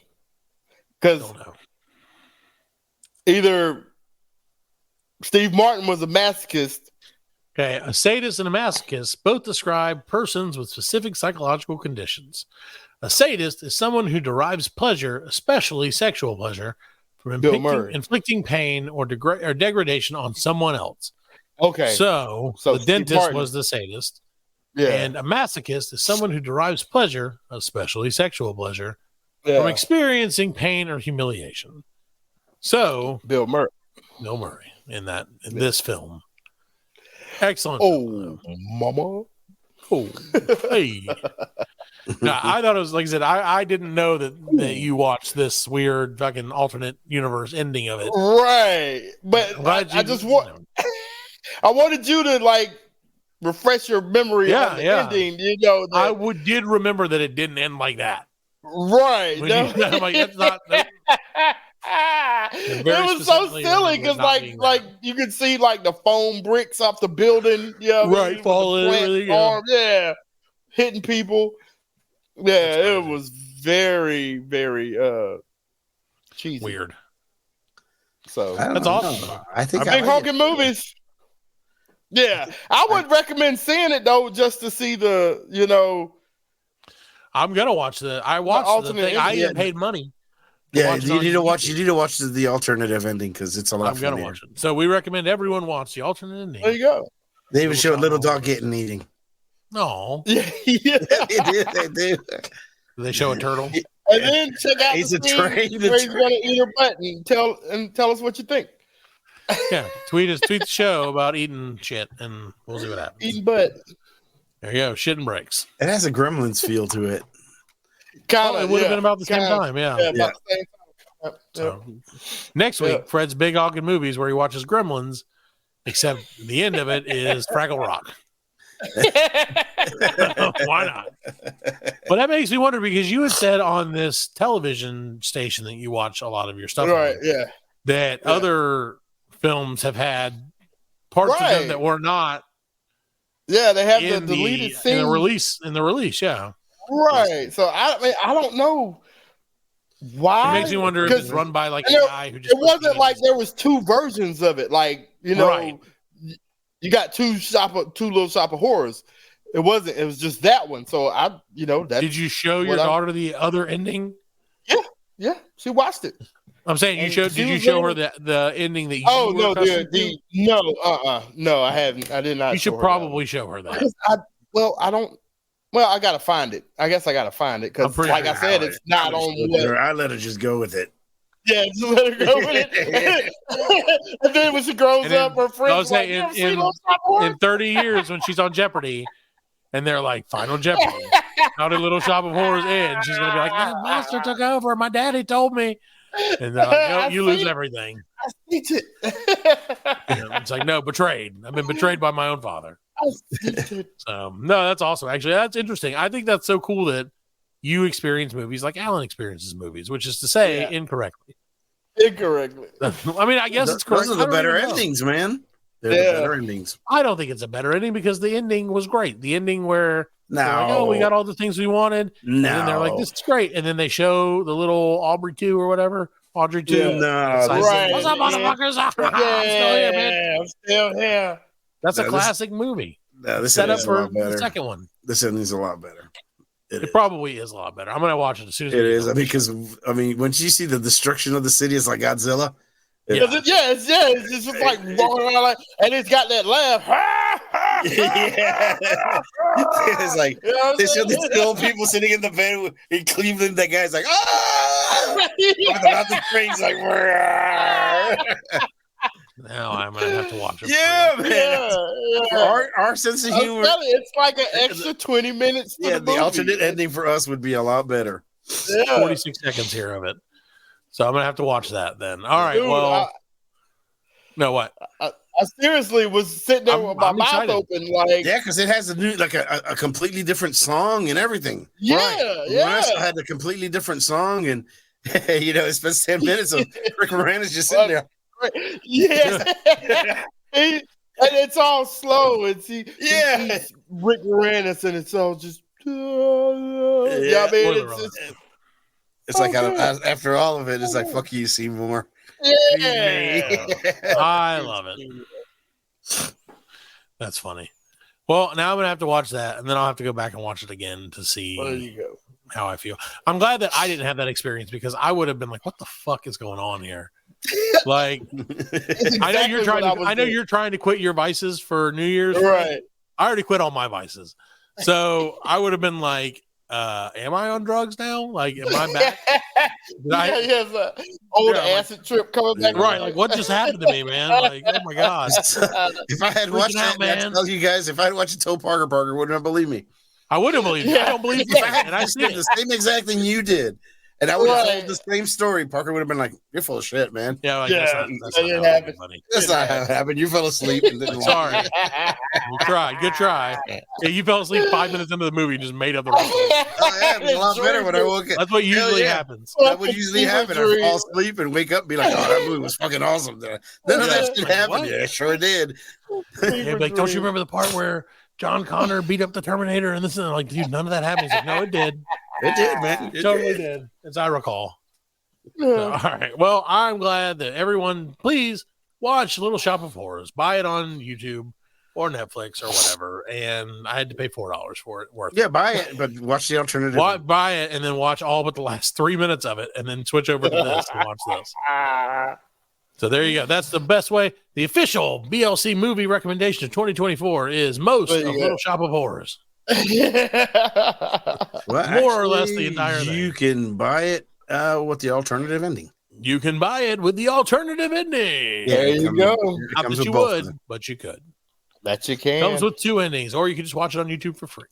Because either Steve Martin was a masochist. Okay, a sadist and a masochist both describe persons with specific psychological conditions. A sadist is someone who derives pleasure, especially sexual pleasure, from inflicting pain or degradation on someone else. Okay. So the dentist was the sadist. Yeah. And a masochist is someone who derives pleasure, especially sexual pleasure, from experiencing pain or humiliation. So Bill Murray in this film. Excellent. Oh, mama. Oh, hey. No, I thought it was, like I said, I didn't know that you watched this weird fucking alternate universe ending of it. Right. But I just want, I wanted you to like refresh your memory on the ending. You know, I did remember that it didn't end like that. Right. I'm like, that's not. It was so silly because like you could see like the foam bricks off the building, right, falling, hitting people. Yeah, it was very, very cheesy. Weird. So that's awesome. I think I'm big honking movies. Yeah, I would recommend seeing it though, just to see the. I'm gonna watch I watched the thing. I even paid money. Yeah, you need to watch. You need to watch the alternative ending because it's a lot. I'm gonna watch it. So we recommend everyone watch the alternate ending. There you go. They even show a little dog getting eating. No. Yeah. They do. Do they show a turtle? And then check out He's the a scene train. where he's gonna eat her butt and tell us what you think. Yeah, tweet the show about eating shit, and we'll see what happens. Eating butt. There you go, shit and breaks. It has a Gremlins feel to it. It would have been about the same time, yeah. About the same time. So, next week, Fred's Big Hoggin' Movies, where he watches Gremlins, except the end of it is Fraggle Rock. Why not? But that makes me wonder, because you had said on this television station that you watch a lot of your stuff, right? That other films have had parts of them that were not. Yeah, they have the deleted scene in the release. Yeah, right. So I don't know why. It makes me wonder if it's run by like a guy who just. It wasn't like there was two versions of it. Like you got two Little Shop of Horrors. It wasn't. It was just that one. So Did you show your daughter the other ending? Yeah, she watched it. I'm saying did you show her the ending that you no, no, I haven't. I did not. You should probably show her that. I gotta find it. I guess I gotta find it because, like I said, it's not on. I let her just go with it. Yeah, just let her go with it. And then when she grows up, her friends like, in 30 years when she's on Jeopardy, and they're like, Final Jeopardy, how did Little Shop of Horrors end? She's gonna be like, the monster took over. My daddy told me. And they're like, no, you lose everything. I see it. It's like, no, betrayed. I've been betrayed by my own father. So, no, that's awesome. Actually, that's interesting. I think that's so cool that you experience movies like Alan experiences movies, which is to say, incorrectly. I mean, I guess it's correct. Those are the better endings, man. They're the better endings. I don't think it's a better ending because the ending was great. The ending where we got all the things we wanted. And then they're like, this is great. And then they show the little Audrey 2 or whatever. Audrey 2. Right. What's up, motherfuckers? I'm still here, man. I'm still here. That's a classic movie. This set up is for a lot better. The second one. This ending's a lot better. It probably is a lot better. I'm going to watch it as soon as it is. Because when you see the destruction of the city, it's like Godzilla. It's just like walking around like, and it's got that laugh. It's like they show these old people sitting in the bed in Cleveland. That guy's like, the train's like, now I'm gonna have to watch it. Man. Our sense of humor. It's like an extra 20 minutes. The alternate ending for us would be a lot better. 46 seconds here of it. So I'm gonna have to watch that then. All right. Dude, what? I seriously was sitting there with my mouth open, like because it has a new, like a completely different song and everything. I had a completely different song, and it spent 10 minutes of Rick Moranis just sitting there. And it's all slow. It's Rick Moranis, and it's all just. It's like after all of it, it's like fuck you, Seymour. I love it. That's funny. Well, now I'm gonna have to watch that, and then I'll have to go back and watch it again to see how I feel. I'm glad that I didn't have that experience because I would have been like, "What the fuck is going on here?" Like, I know you're trying to quit your vices for New Year's, right? I already quit all my vices, so I would have been like, am I on drugs now? Like, am I back? Old acid trip coming back. Right. Like, what just happened to me, man? Like, oh my God. If I had watched it, man, I tell you guys, if I had watched it, Toe Parker wouldn't have believed me. I wouldn't believe you. I don't believe you. And I did the same exact thing you did. And I would have told the same story. Parker would have been like, "You're full of shit, man." Yeah, like, that's not happen. That's not how it happened. You fell asleep and didn't. Sorry, you tried. Good try. Yeah, you fell asleep 5 minutes into the movie and just made up the rest of it. It was a lot better when I woke up. That's what usually happens. That would usually happen. I fall asleep and wake up and be like, "Oh, that movie was fucking awesome." None of that shit happened. Yeah, sure did. Like, don't you remember the part where John Connor beat up the Terminator and this and like, dude, none of that happened. He's like, no, it did. It did, man. It totally did. As I recall. So, all right. Well, I'm glad that everyone, please watch Little Shop of Horrors. Buy it on YouTube or Netflix or whatever. And I had to pay $4 for it. Worth it. Buy it, but watch the alternative. Buy it and then watch all but the last 3 minutes of it, and then switch over to this and watch this. So there you go. That's the best way. The official BLC movie recommendation of 2024 is most of Little Shop of Horrors. More or less the entire thing. You can buy it with the alternative ending. You can buy it with the alternative ending. There you go. Not that you would, but you could. That you can. Comes with 2 endings, or you can just watch it on YouTube for free.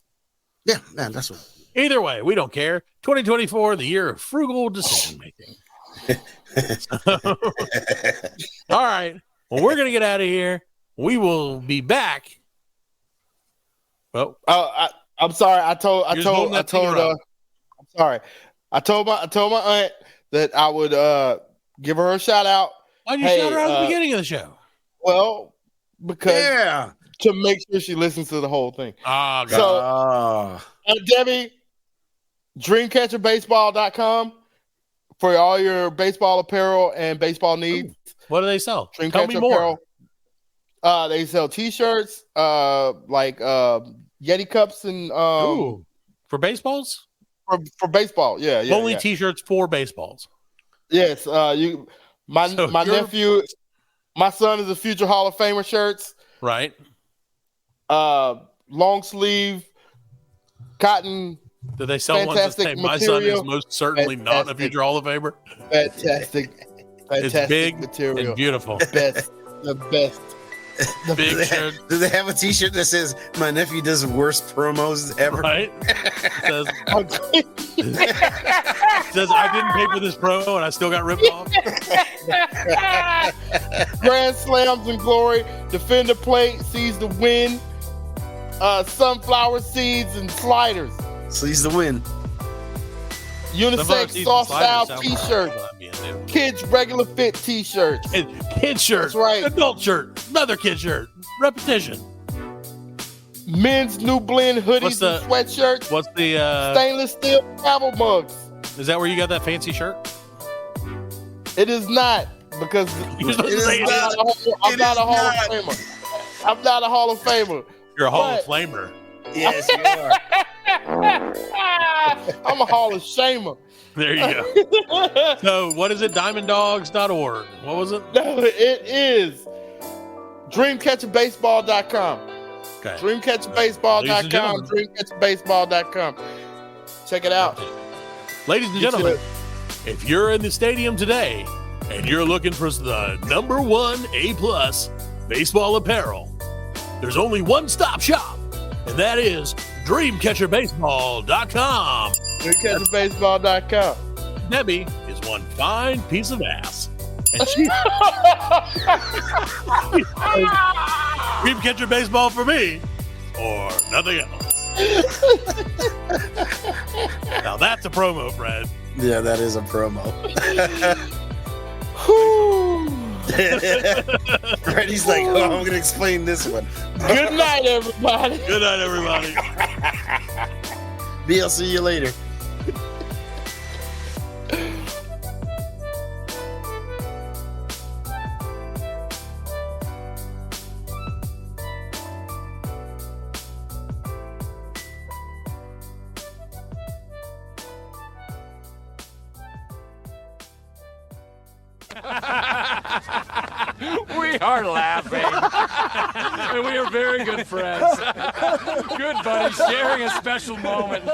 Yeah, man, that's what. Either way, we don't care. 2024, the year of frugal decision making. All right. Well, we're gonna get out of here. We will be back. Well, I'm sorry. I'm sorry. I told my aunt that I would give her a shout out. Why did you shout her out at the beginning of the show? Well, because to make sure she listens to the whole thing. So, Debbie, dreamcatcherbaseball.com for all your baseball apparel and baseball needs. What do they sell? Dreamcatcher apparel. They sell T-shirts, like Yeti cups and for baseballs. For baseball, yeah. Only T-shirts for baseballs. Yes, my nephew, my son is a future Hall of Famer shirts. Right. Long sleeve, cotton. Do they sell ones that say my son is most certainly not a future Hall of Famer? Fantastic It's big material. and beautiful. The best. Big shirt. Do they have a T-shirt that says "My nephew does the worst promos ever"? Right. It says I didn't pay for this promo and I still got ripped off. Grand slams and glory. Defender plate sees the win. Sunflower seeds and sliders. Sees the win. Unisex soft style T-shirt. Kids regular fit T-shirts. Kid shirt. That's right. Adult shirt. Another kid shirt. Repetition. Men's new blend hoodies and sweatshirts. What's the stainless steel travel mugs? Is that where you got that fancy shirt? It is not, because I'm not a Hall of Famer. I'm not a Hall of Famer. You're a Hall of Flamer. Yes, you are. I'm a Hall of Shamer. There you go. So, what is it? DiamondDogs.org. What was it? No, it is DreamCatcherBaseball.com. Okay. DreamCatcherBaseball.com. DreamCatcherBaseball.com. Check it out. Ladies and gentlemen, if you're in the stadium today and you're looking for the #1 A+ baseball apparel, there's only one stop shop, and that is DreamCatcherBaseball.com. DreamCatcherBaseball.com. Debbie is one fine piece of ass. And she Dreamcatcher Baseball for me, or nothing else. Now that's a promo, Fred. Yeah, that is a promo. Freddie's like, oh, I'm going to explain this one. Good night, everybody. Good night, everybody. BLC, see you later. We are laughing. And we are very good friends. Good buddy, sharing a special moment.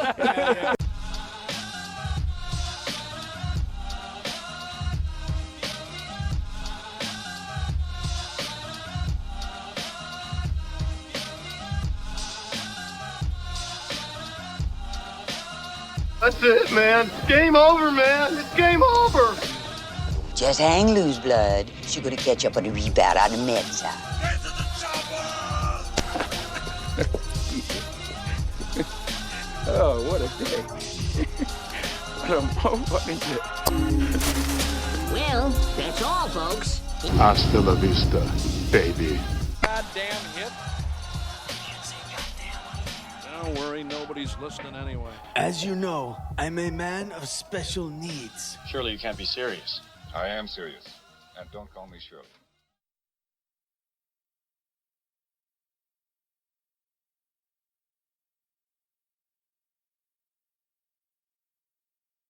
That's it, man. Game over, man. It's game over. Just hang loose, blood. She's gonna catch up on the rebound on the men's side. Oh, what a day. What a day. Well, that's all, folks. Hasta la vista, baby. Goddamn hit. Don't worry, nobody's listening anyway. As you know, I'm a man of special needs. Surely you can't be serious. I am serious. And don't call me Shirley.